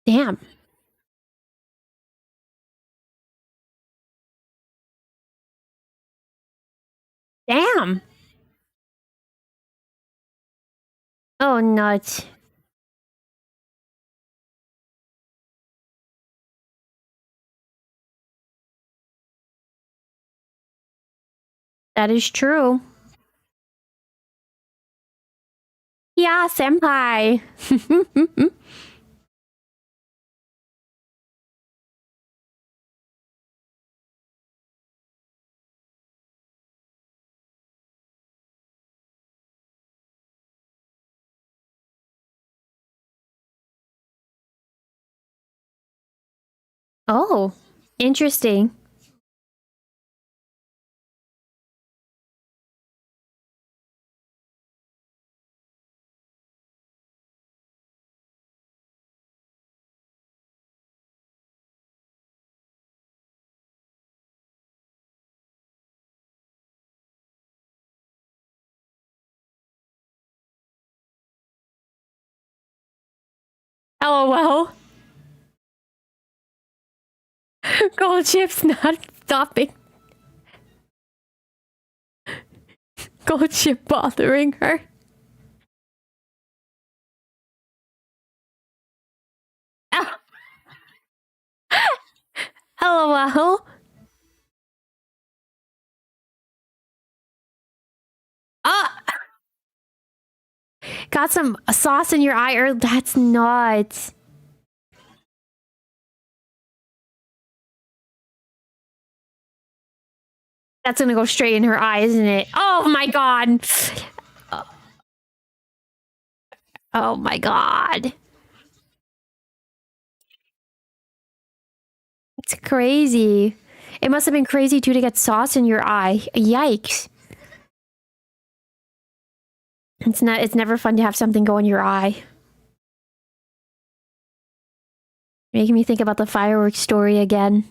Damn. Damn. Oh, nuts. That is true. Yeah, senpai. Oh, interesting. LOL. Gold chip's not stopping. Gold chip bothering her. Ah. LOL. Ah! Got some sauce in your eye, or that's nuts. That's gonna go straight in her eye, isn't it? Oh my god. Oh my god. It's crazy. It must have been crazy too to get sauce in your eye. Yikes. It's never fun to have something go in your eye. Making me think about the fireworks story again.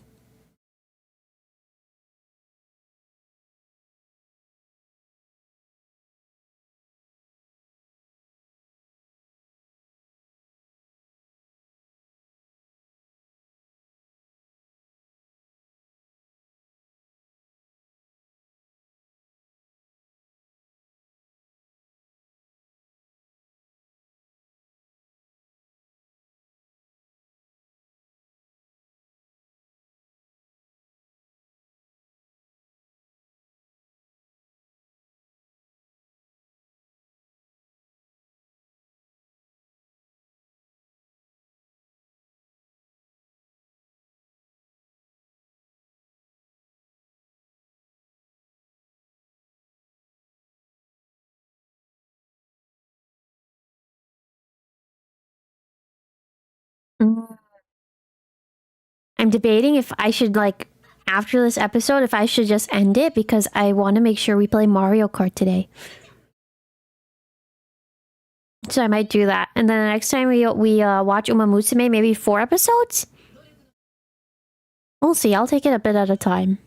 I'm debating if I should, like, after this episode, if I should just end it because I want to make sure we play Mario Kart today. So I might do that. And then the next time we watch Umamusume, maybe 4 episodes? We'll see. I'll take it a bit at a time.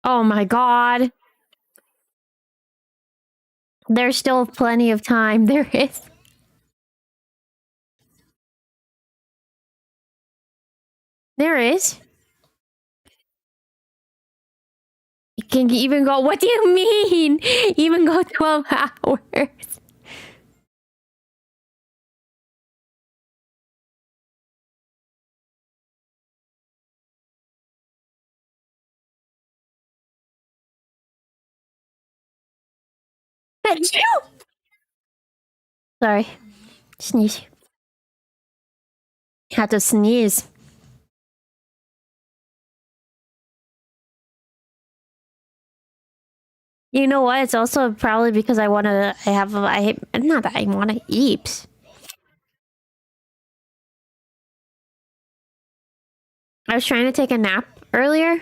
Oh my god. There's still plenty of time. There is. There is. You can even go, what do you mean? Even go 12 hours. Sorry. Sneeze. Had to sneeze. You know what? It's also probably because I want to. Not that I want to eat. I was trying to take a nap earlier,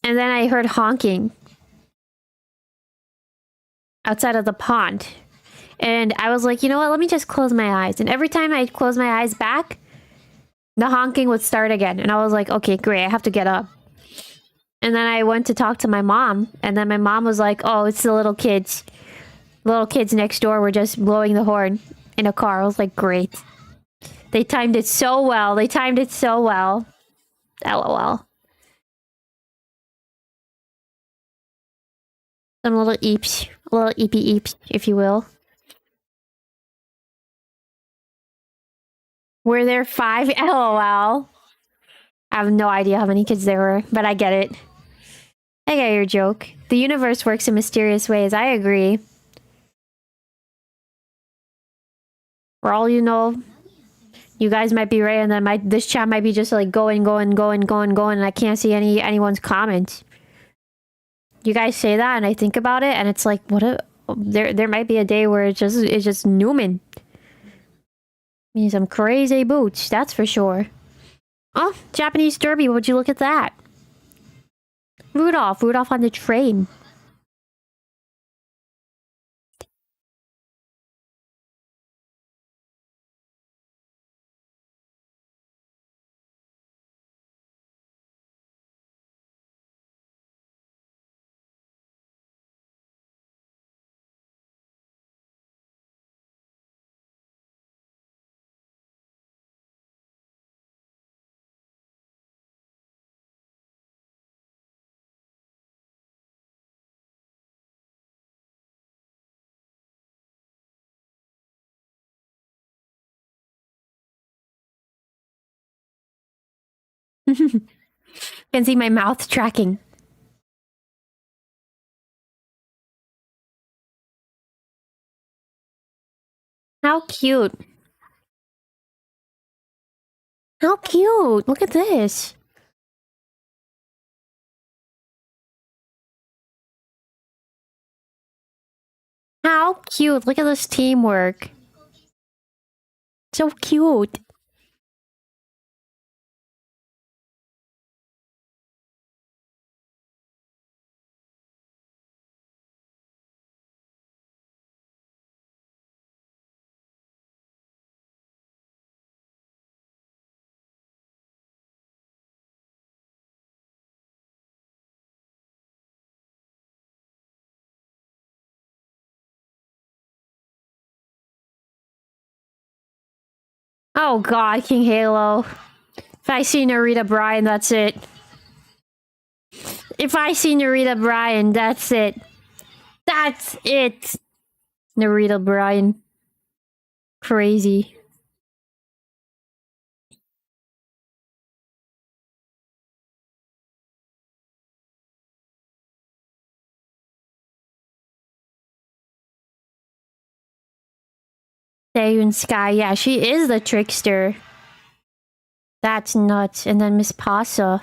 and then I heard honking outside of the pond, And I was like, you know what? Let me just close my eyes. And every time I close my eyes back, the honking would start again. And I was like, okay, great. I have to get up. And then I went to talk to my mom. And then my mom was like, oh, it's the little kids. Little kids next door were just blowing the horn in a car. I was like, great. They timed it so well. They timed it so well. LOL. Some little eeps. Little eepy eeps, if you will. Were there 5? LOL. I have no idea how many kids there were, but I get it. I get your joke. The universe works in mysterious ways. I agree. For all you know, you guys might be right, and then this chat might be just like going, and I can't see anyone's comments. You guys say that, and I think about it, and it's like, there might be a day where it's just Newman. Means some crazy boots, that's for sure. Oh, Japanese Derby, would you look at that? Rudolph on the train. Can see my mouth tracking. How cute. How cute. Look at this. How cute. Look at this teamwork. So cute. Oh god, King Halo. If I see Narita Bryan, that's it. If I see Narita Bryan, that's it. That's it. Narita Bryan. Crazy. Daeun Sky, yeah, she is the trickster. That's nuts. And then Miss Pasa.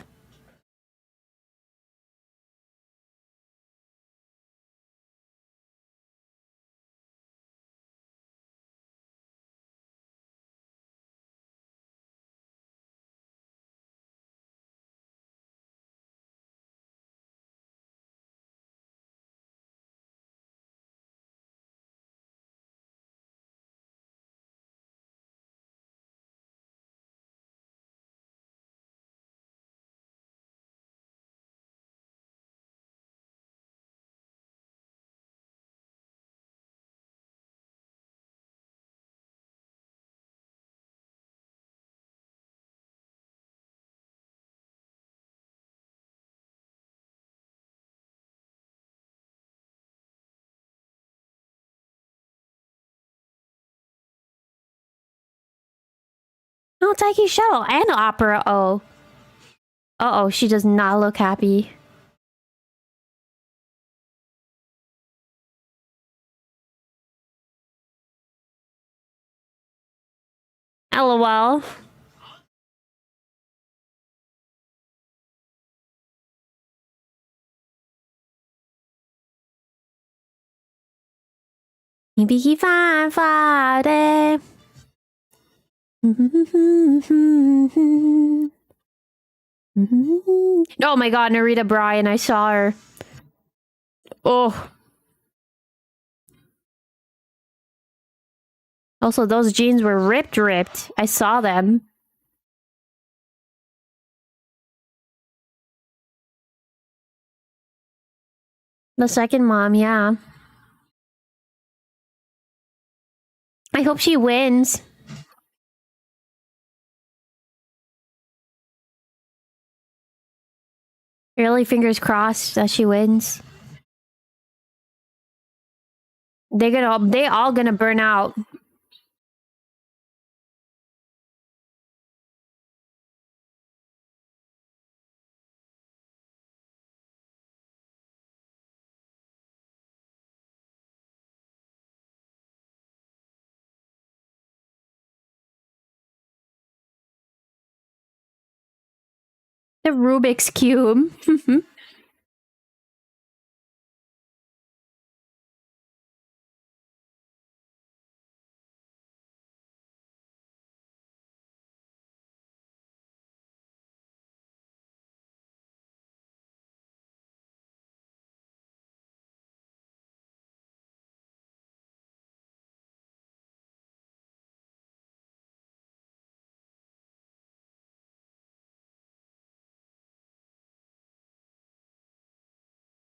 No, Taiki Shuttle and Opera O. Uh-oh, she does not look happy. LOL. Ibiki fan fare. Oh my god, Narita Bryan, I saw her. Oh. Also, those jeans were ripped. I saw them. The second mom, yeah. I hope she wins. Really, fingers crossed that she wins. They all gonna burn out. The Rubik's Cube.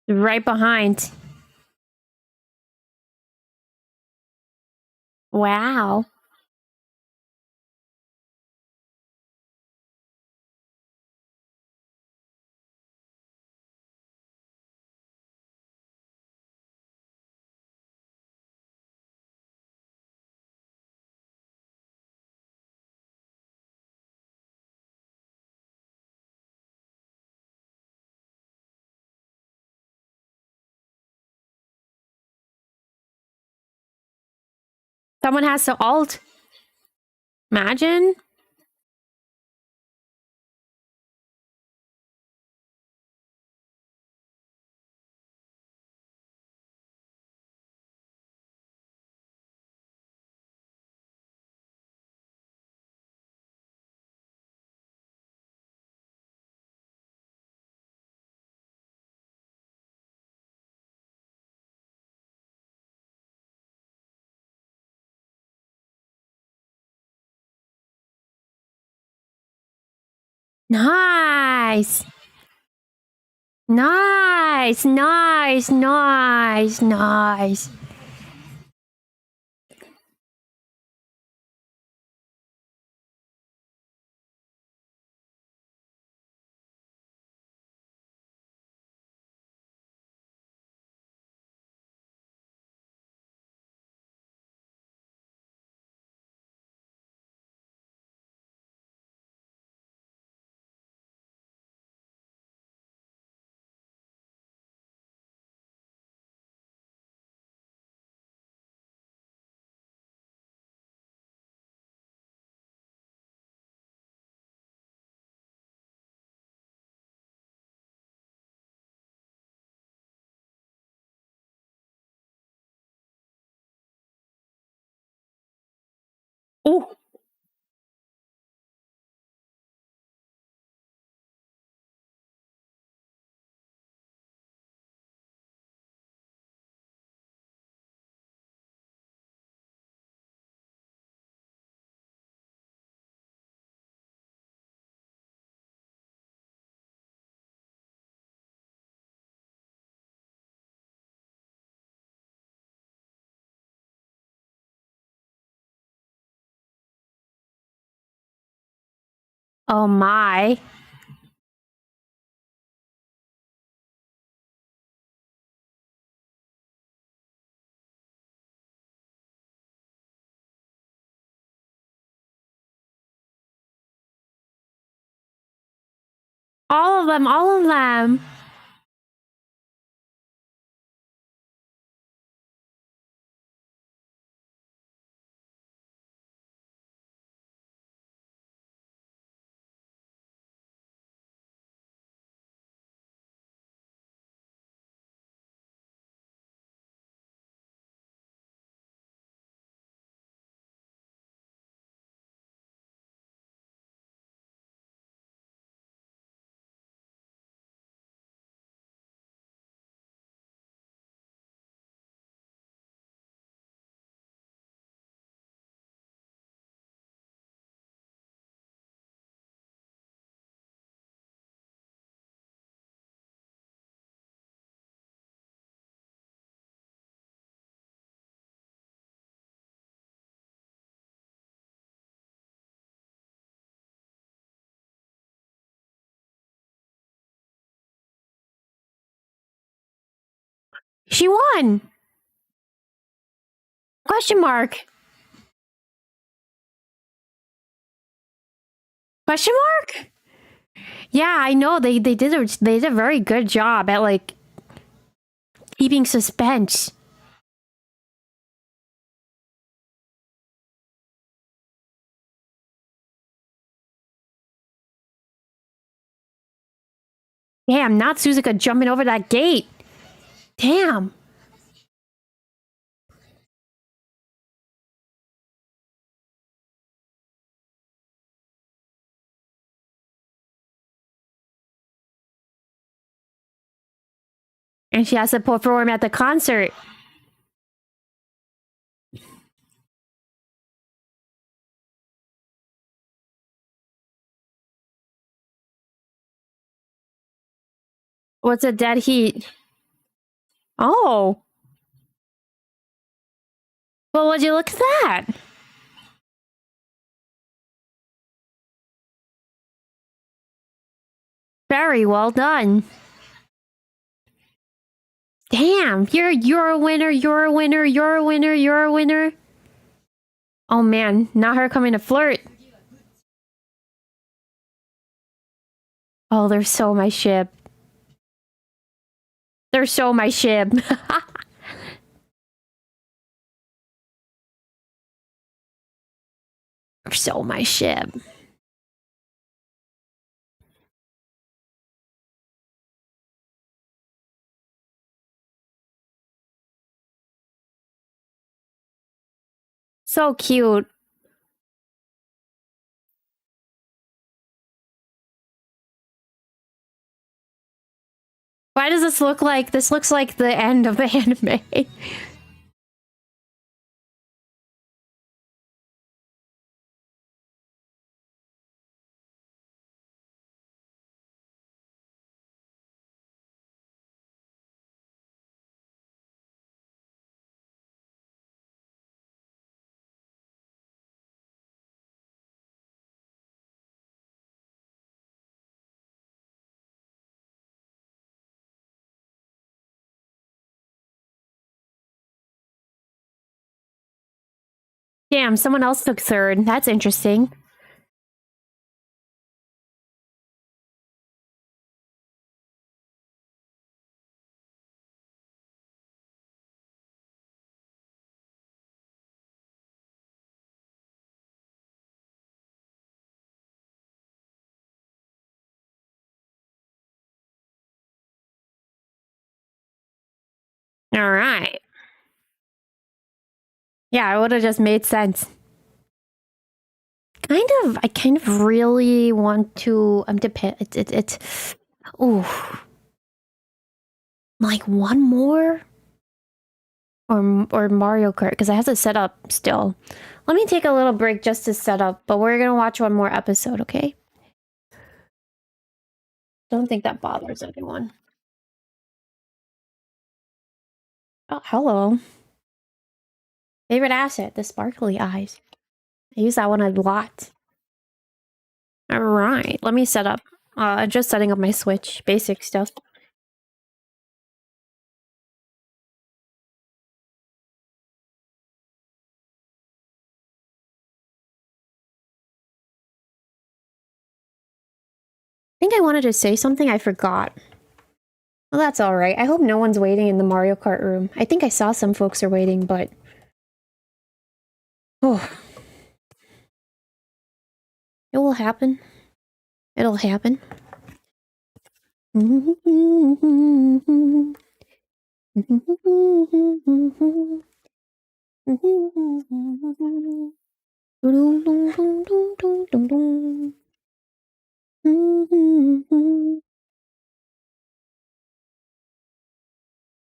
Right behind. Wow. Someone has to alt. Imagine. Nice. Nice. Ooh. Oh my. All of them. She won! Question mark. Question mark? Yeah, I know. They did a very good job at like keeping suspense. Damn, not Suzuka jumping over that gate. Damn. And she has to perform at the concert. What's a dead heat? Oh. Well, would you look at that? Very well done. Damn, you're a winner, you're a winner, you're a winner, you're a winner. Oh man, not her coming to flirt. Oh, they're so my ship. They're so my ship. They're so my ship. So cute. Why does this look like... This looks like the end of the anime. Damn, someone else took third. That's interesting. All right. Yeah, it would have just made sense. I kind of really want to, ooh. Like one more? Or Mario Kart, because I have to set up still. Let me take a little break just to set up, but we're gonna watch one more episode, okay? Don't think that bothers anyone. Oh, hello. Favorite asset, the sparkly eyes. I use that one a lot. Alright, let me set up. Just setting up my Switch. Basic stuff. I think I wanted to say something, I forgot. Well, that's alright. I hope no one's waiting in the Mario Kart room. I think I saw some folks are waiting, but... Oh. It will happen. It'll happen.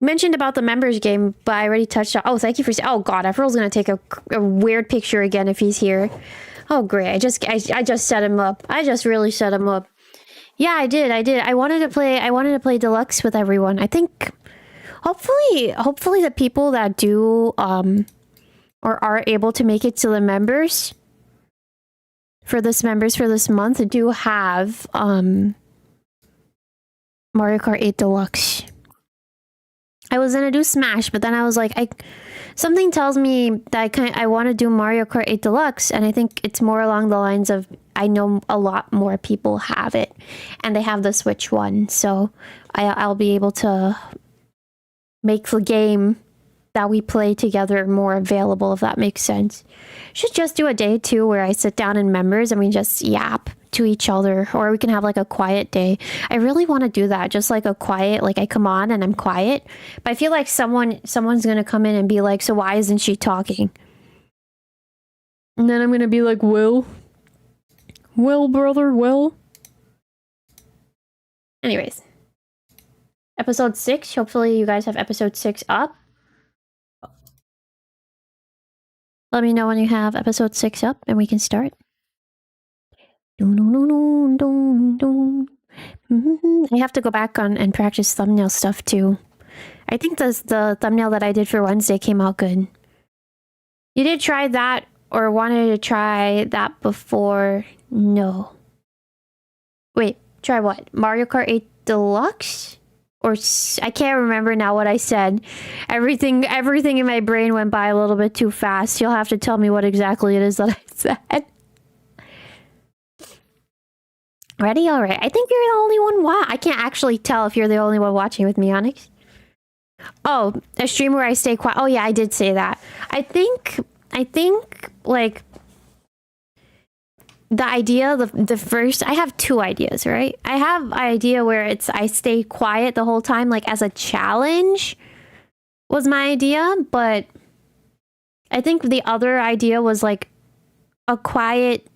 Mentioned about the members game, but I already touched on. Oh, thank you for. Oh God, Efrol's gonna take a weird picture again if he's here. Oh great, I just set him up. I just really set him up. Yeah, I did. I wanted to play deluxe with everyone. I think, hopefully the people that do or are able to make it to the members for this month do have Mario Kart 8 Deluxe. I was gonna do Smash, but then I was like, something tells me that I want to do Mario Kart 8 Deluxe, and I think it's more along the lines of I know a lot more people have it, and they have the Switch one, so I'll be able to make the game that we play together more available, if that makes sense. Should just do a day too where I sit down in members and we just yap to each other, or we can have like a quiet day. I really want to do that, just like a quiet, like I come on and I'm quiet, but I feel like someone's gonna come in and be like, so why isn't she talking? And then I'm gonna be like, well, brother, well. Anyways, episode 6. Hopefully you guys have episode 6 up. Let me know when you have episode 6 up and we can start. I have to go back on and practice thumbnail stuff too. I think the thumbnail that I did for Wednesday came out good. You did try that or wanted to try that before? No. Wait, try what? Mario Kart 8 Deluxe? Or I can't remember now what I said. Everything in my brain went by a little bit too fast. You'll have to tell me what exactly it is that I said. Ready? All right. I think you're the only one. I can't actually tell if you're the only one watching with me, Onyx. Oh, a stream where I stay quiet. Oh yeah, I did say that. I think like the idea, the first, I have 2 ideas, right? I have an idea where I stay quiet the whole time, like as a challenge was my idea, but I think the other idea was like a quiet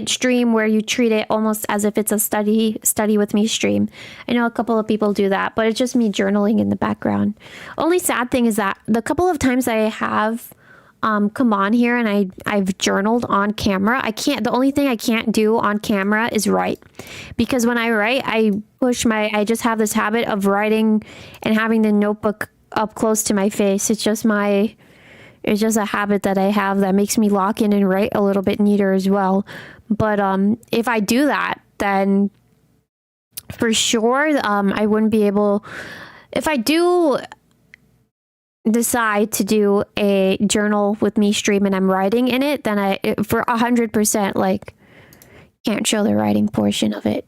stream where you treat it almost as if it's a study with me stream. I know a couple of people do that, but it's just me journaling in the background. Only sad thing is that the couple of times I have come on here and I've journaled on camera, the only thing I can't do on camera is write, because when I write, I just have this habit of writing and having the notebook up close to my face. It's just a habit that I have that makes me lock in and write a little bit neater as well. But if I do that, then for sure I wouldn't be able, if I do decide to do a journal with me stream and I'm writing in it, then for 100% like can't show the writing portion of it.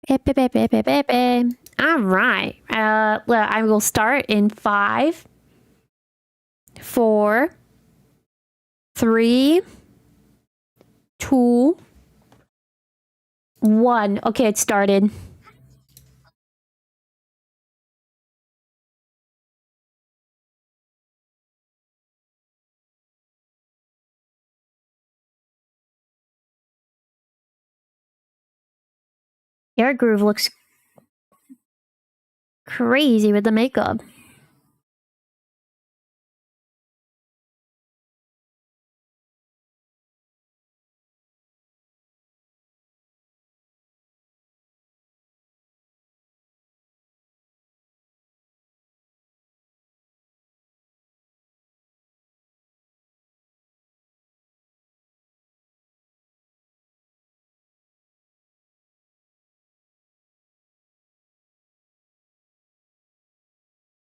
All right. Well, I will start in 5, 4, 3, 2, 1. Okay, it started. Hair groove looks crazy with the makeup.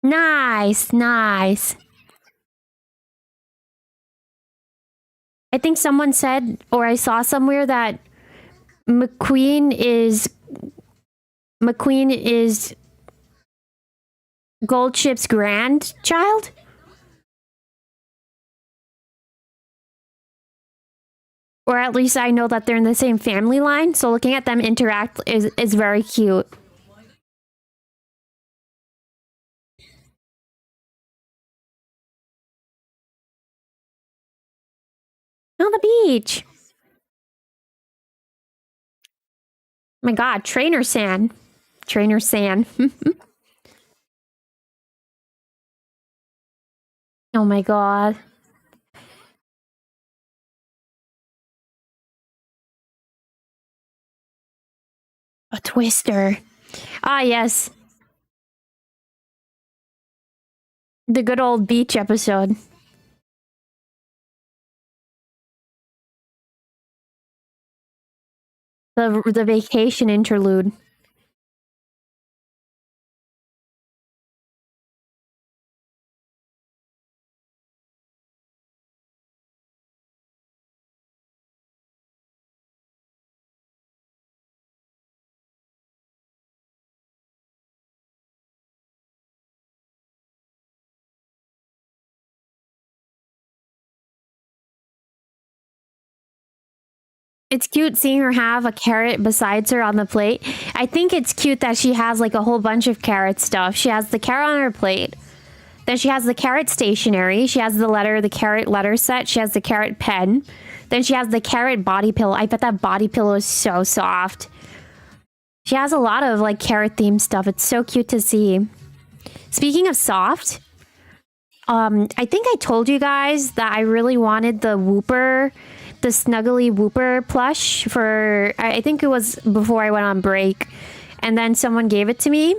Nice, nice. I think someone said, or I saw somewhere, that McQueen is Goldchip's grandchild? Or at least I know that they're in the same family line, so looking at them interact is very cute. On the beach. Oh my god, Trainer San. Trainer San. Oh my god. A twister. Ah, yes. The good old beach episode. The vacation interlude. It's cute seeing her have a carrot besides her on the plate. I think it's cute that she has like a whole bunch of carrot stuff. She has the carrot on her plate. Then she has the carrot stationery. She has the carrot letter set. She has the carrot pen. Then she has the carrot body pillow. I bet that body pillow is so soft. She has a lot of like carrot themed stuff. It's so cute to see. Speaking of soft, I think I told you guys that I really wanted the Whooper, the Snuggly Whooper plush for, I think it was before I went on break. And then someone gave it to me.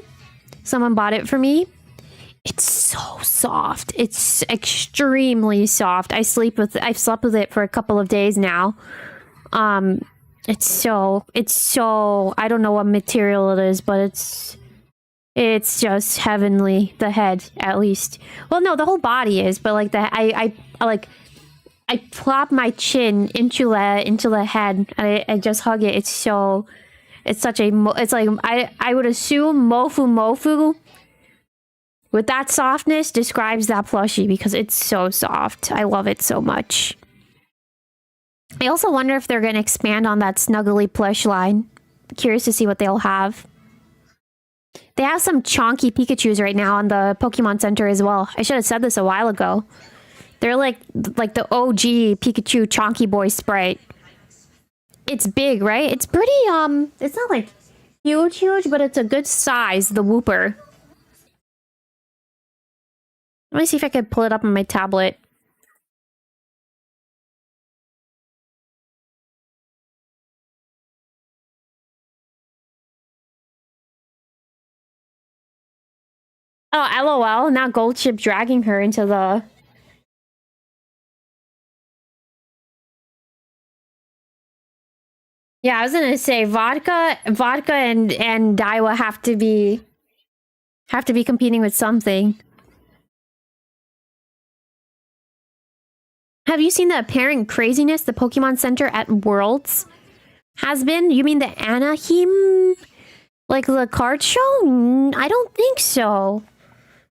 Someone bought it for me. It's so soft. It's extremely soft. I've slept with it for a couple of days now. It's so, I don't know what material it is, but it's just heavenly. The head, at least. Well, no, the whole body is, but like I plop my chin into the head and I just hug it. It's such a, it's like, I would assume Mofu with that softness describes that plushie because it's so soft. I love it so much. I also wonder if they're going to expand on that Snuggly plush line. Curious to see what they'll have. They have some chonky Pikachus right now on the Pokemon Center as well. I should have said this a while ago. They're like the OG Pikachu chonky boy sprite. It's big, right? It's pretty, it's not like huge, but it's a good size, the Whooper. Let me see if I could pull it up on my tablet. Oh, LOL. Now Goldchip dragging her into the... Yeah, I was gonna say vodka and Daiwa have to be competing with something. Have you seen the apparent craziness the Pokemon Center at Worlds has been? You mean the Anaheim, like the card show? I don't think so.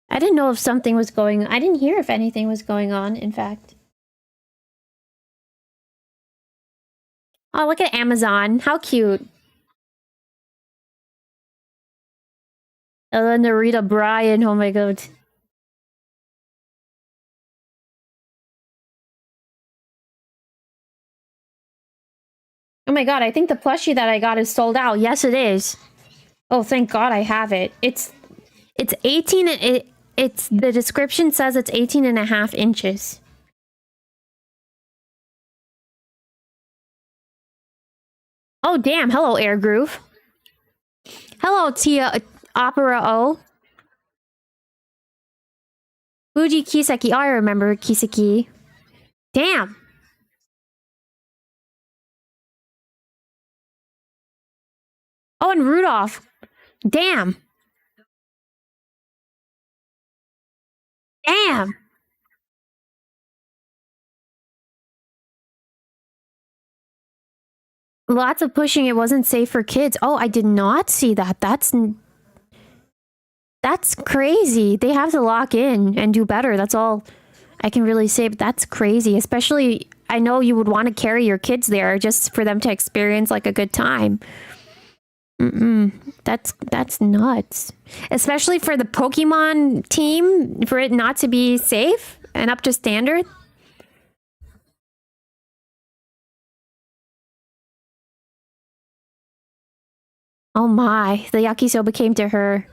I didn't know if something was going. I didn't hear if anything was going on. In fact. Oh, look at Amazon. How cute. And then Narita Bryan. Oh my god. Oh my god, I think the plushie that I got is sold out. Yes, it is. Oh, thank god I have it. It's 18, it's the description says it's 18.5 inches. Oh, damn. Hello, Air Groove. Hello, Tia Opera O. Fuji Kiseki. Oh, I remember Kiseki. Damn. Oh, and Rudolph. Damn. Damn. Lots of pushing. It wasn't safe for kids. Oh, I did not see that. That's crazy. They have to lock in and do better. That's all I can really say. But that's crazy. Especially, I know you would want to carry your kids there just for them to experience like a good time. That's nuts. Especially for the Pokemon team, for it not to be safe and up to standard. Oh my, the yakisoba came to her.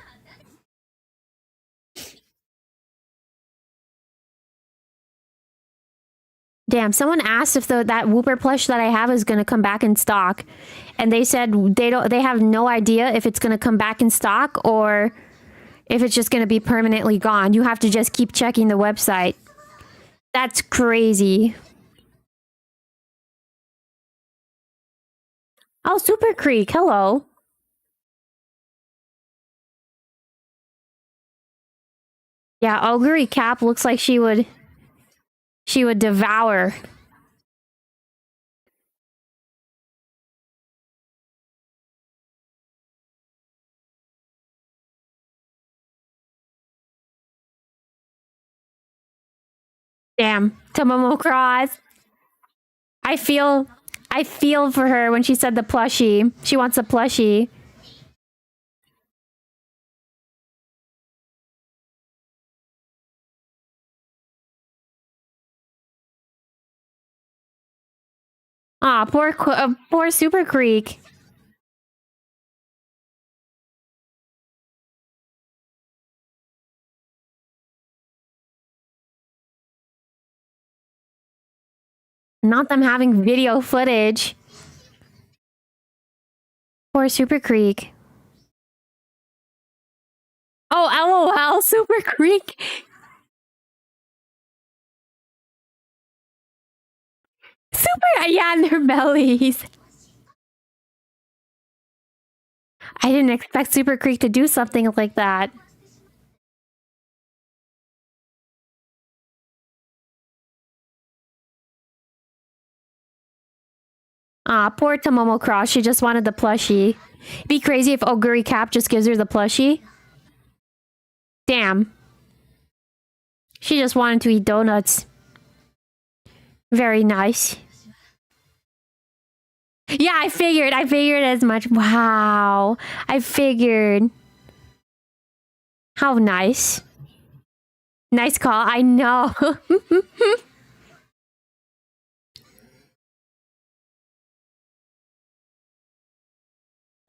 Damn, someone asked if that Whooper plush that I have is going to come back in stock. And they said they have no idea if it's going to come back in stock or if it's just going to be permanently gone. You have to just keep checking the website. That's crazy. Oh, Super Creek, hello. Yeah, Ogre Cap looks like she would devour. Damn, Tomomo Cross. I feel for her when she said the plushie. She wants a plushie. Ah, poor Super Creek. Not them having video footage. Poor Super Creek. Oh, LOL, Super Creek. Yeah, in their bellies. I didn't expect Super Creek to do something like that. Ah, poor Tomomo Cross. She just wanted the plushie. It'd be crazy if Oguri Cap just gives her the plushie. Damn. She just wanted to eat donuts. Very nice. Yeah, I figured as much. Wow. I figured. How nice. Nice call. I know.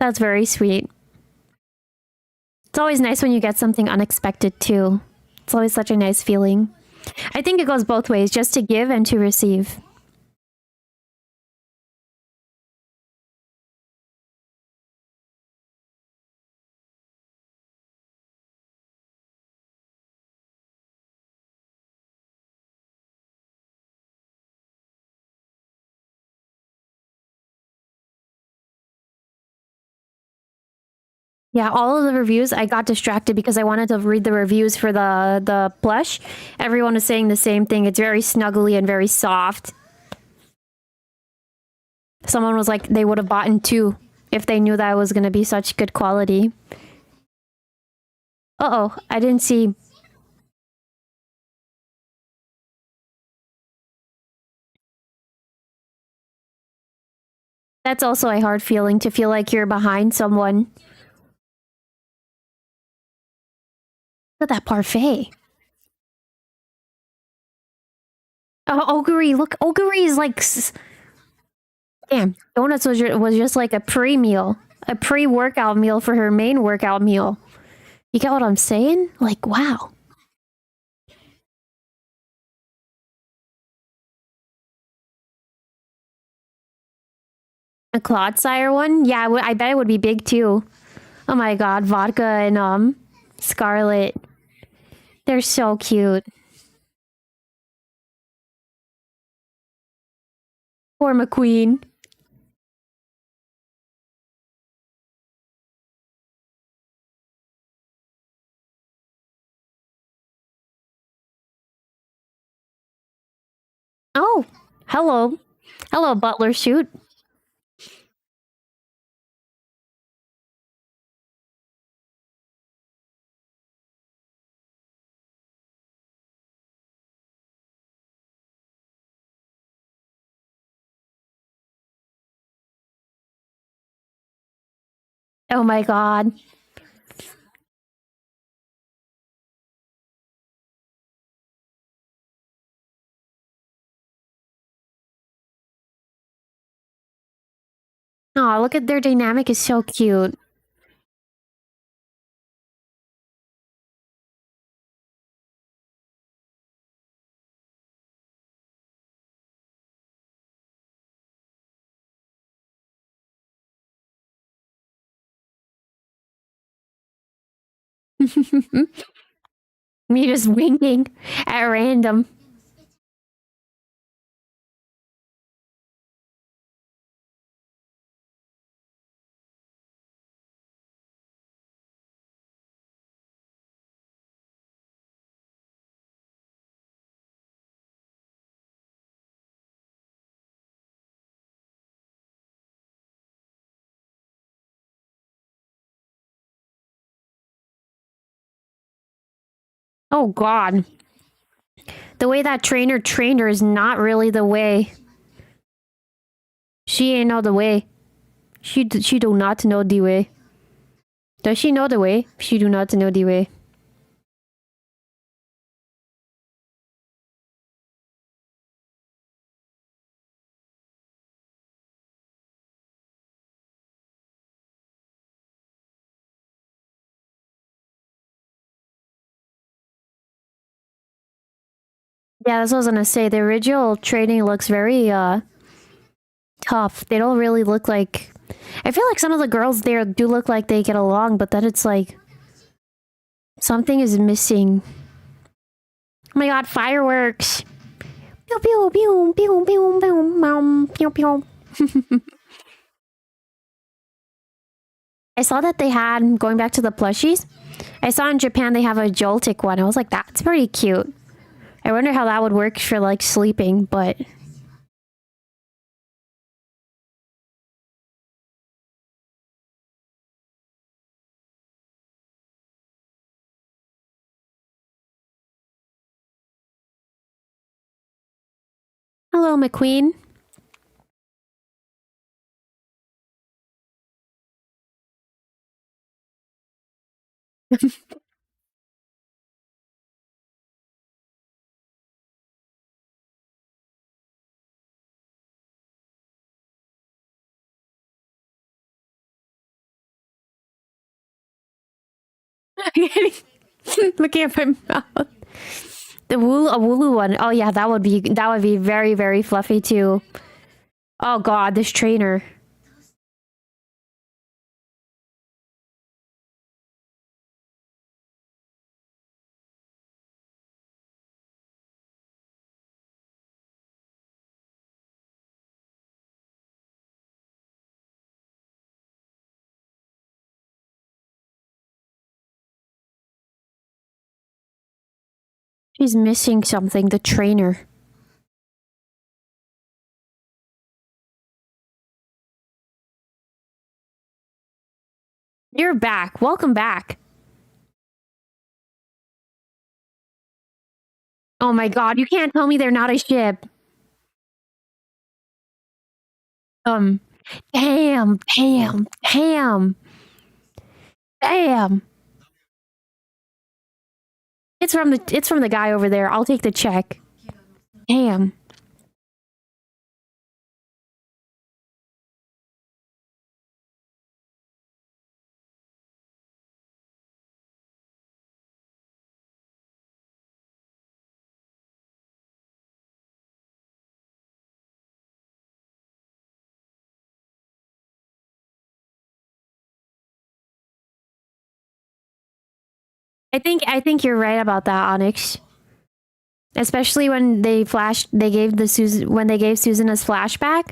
That's very sweet. It's always nice when you get something unexpected, too. It's always such a nice feeling. I think it goes both ways, just to give and to receive. Yeah, all of the reviews, I got distracted because I wanted to read the reviews for the plush. Everyone was saying the same thing. It's very snuggly and very soft. Someone was like, they would have bought in two if they knew that it was going to be such good quality. Uh-oh, I didn't see. That's also a hard feeling, to feel like you're behind someone. Look at that parfait. Oh, Oguri, look, Oguri is like... Damn, donuts was just like a pre-meal. A pre-workout meal for her main workout meal. You get what I'm saying? Like, wow. A Clodsire one? Yeah, I bet it would be big too. Oh my god, Vodka and Scarlet. They're so cute. Poor McQueen. Oh, hello. Hello, Butler Shoot. Oh my god. Oh, look at their dynamic is so cute. Me just winking at random. Oh God. The way that trainer trained her is not really the way. She ain't know the way. She do not know the way. Does she know the way? She do not know the way. Yeah, that's what I was gonna say. The original training looks very tough. They don't really look like... I feel like some of the girls there do look like they get along, but then it's like... something is missing. Oh my god, fireworks! Pew pew pew pew pew pew pew pew. I saw that they had, going back to the plushies, I saw in Japan they have a Joltik one. I was like, that's pretty cute. I wonder how that would work for like sleeping, but... Hello, McQueen. Looking at my mouth. The a Wooloo one. Oh yeah, that would be very, very fluffy too. Oh god, this trainer. She's missing something, the trainer. You're back. Welcome back. Oh my god, you can't tell me they're not a ship. Um, damn, damn, damn, damn. It's from the guy over there. I'll take the check. Damn. I think you're right about that, Onyx. Especially when they gave Susan a flashback.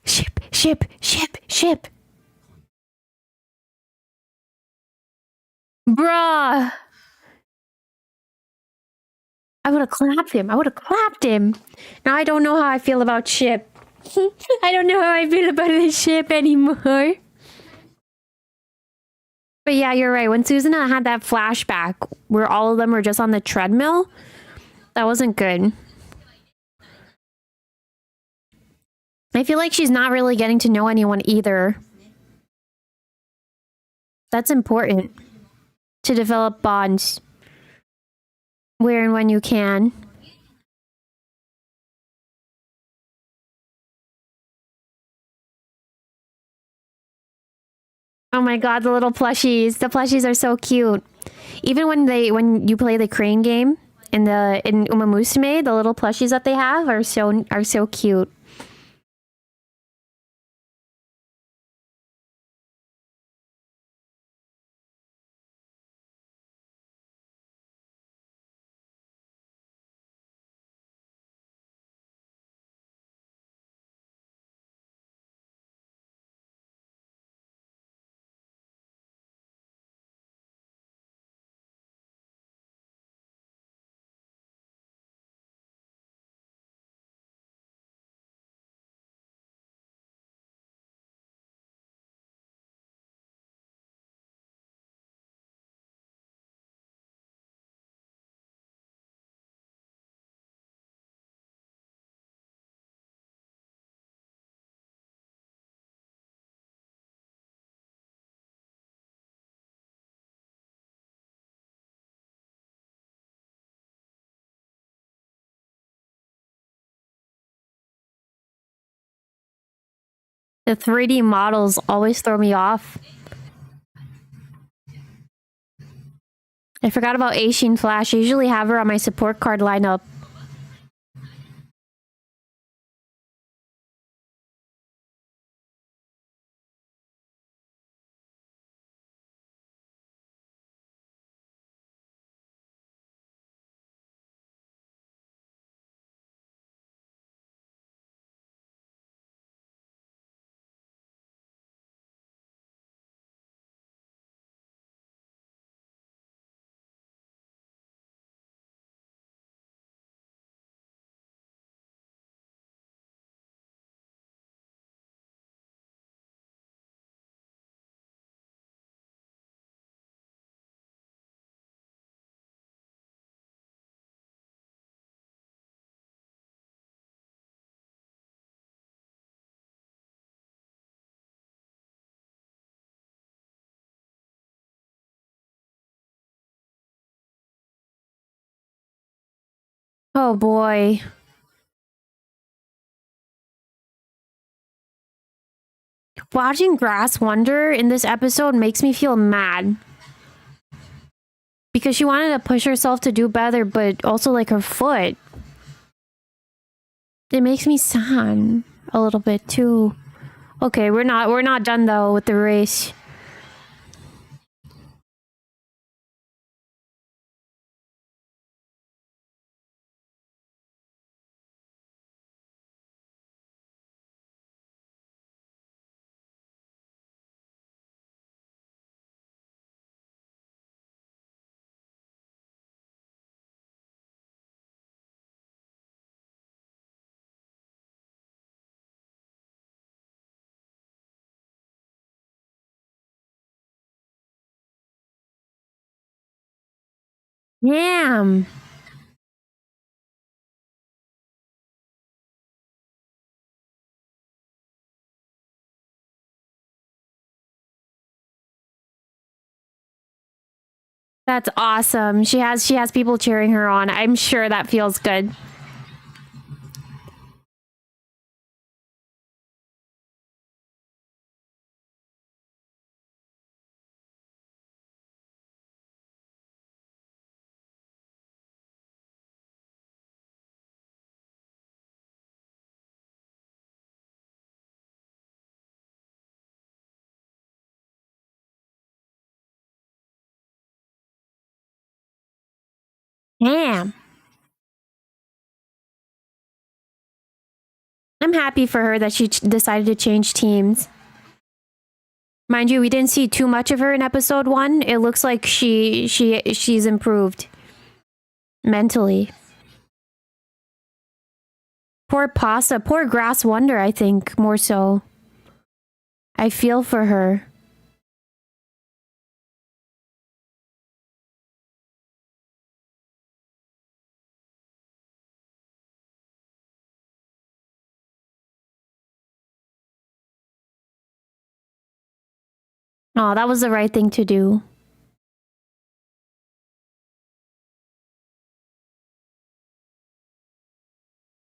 Ship, ship, ship, ship. Bruh. I would have clapped him. I would have clapped him. Now I don't know how I feel about ship. I don't know how I feel about the ship anymore. But yeah, you're right. When Susanna had that flashback where all of them were just on the treadmill, that wasn't good. I feel like she's not really getting to know anyone either. That's important to develop bonds where and when you can. Oh my god, the little plushies. The plushies are so cute. Even when you play the crane game in Umamusume, the little plushies that they have are so cute. The 3D models always throw me off. I forgot about Asian Flash. I usually have her on my support card lineup. Oh boy. Watching Grass Wonder in this episode makes me feel mad. Because she wanted to push herself to do better, but also like her foot. It makes me sad a little bit too. Okay, we're not done though with the race. Damn. That's awesome. She has people cheering her on. I'm sure that feels good. Damn. I'm happy for her that she decided to change teams. Mind you, we didn't see too much of her in episode 1. It looks like she's improved mentally. Poor Pasta, poor Grass Wonder, I think, more so. I feel for her. Oh, that was the right thing to do.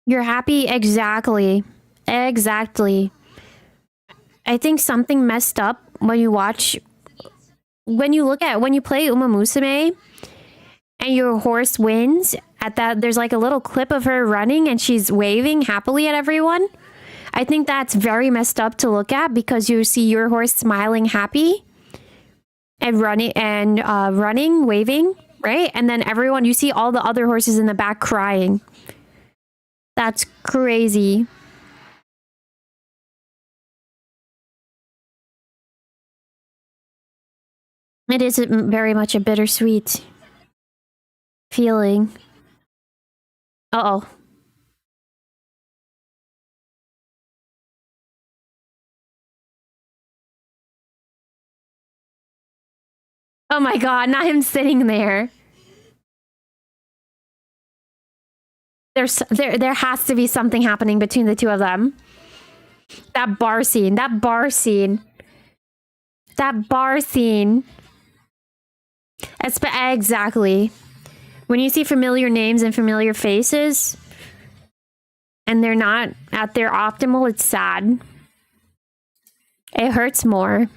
You're happy? Exactly. Exactly. I think something messed up when you watch... when you play Umamusume and your horse wins, there's like a little clip of her running and she's waving happily at everyone. I think that's very messed up to look at because you see your horse smiling happy and running, waving, right? And then you see all the other horses in the back crying. That's crazy. It is very much a bittersweet feeling. Uh-oh. Oh my god, not him sitting there. There has to be something happening between the two of them. That bar scene. Exactly. When you see familiar names and familiar faces, and they're not at their optimal, it's sad. It hurts more.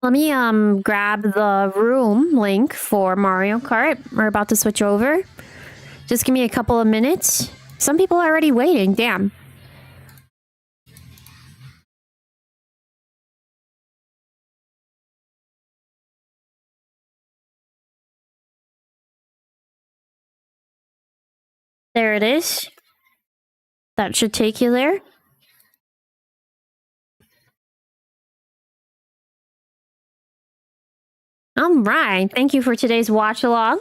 Let me grab the room link for Mario Kart. We're about to switch over. Just give me a couple of minutes. Some people are already waiting. Damn. There it is. That should take you there. All right. Thank you for today's watch along.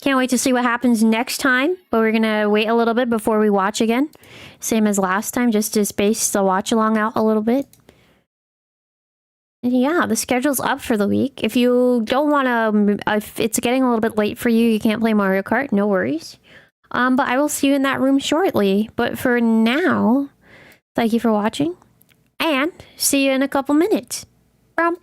Can't wait to see what happens next time, but we're going to wait a little bit before we watch again. Same as last time, just to space the watch along out a little bit. And yeah, the schedule's up for the week. If you don't want to, if it's getting a little bit late for you, you can't play Mario Kart, no worries. But I will see you in that room shortly. But for now, thank you for watching, and see you in a couple minutes. Bye.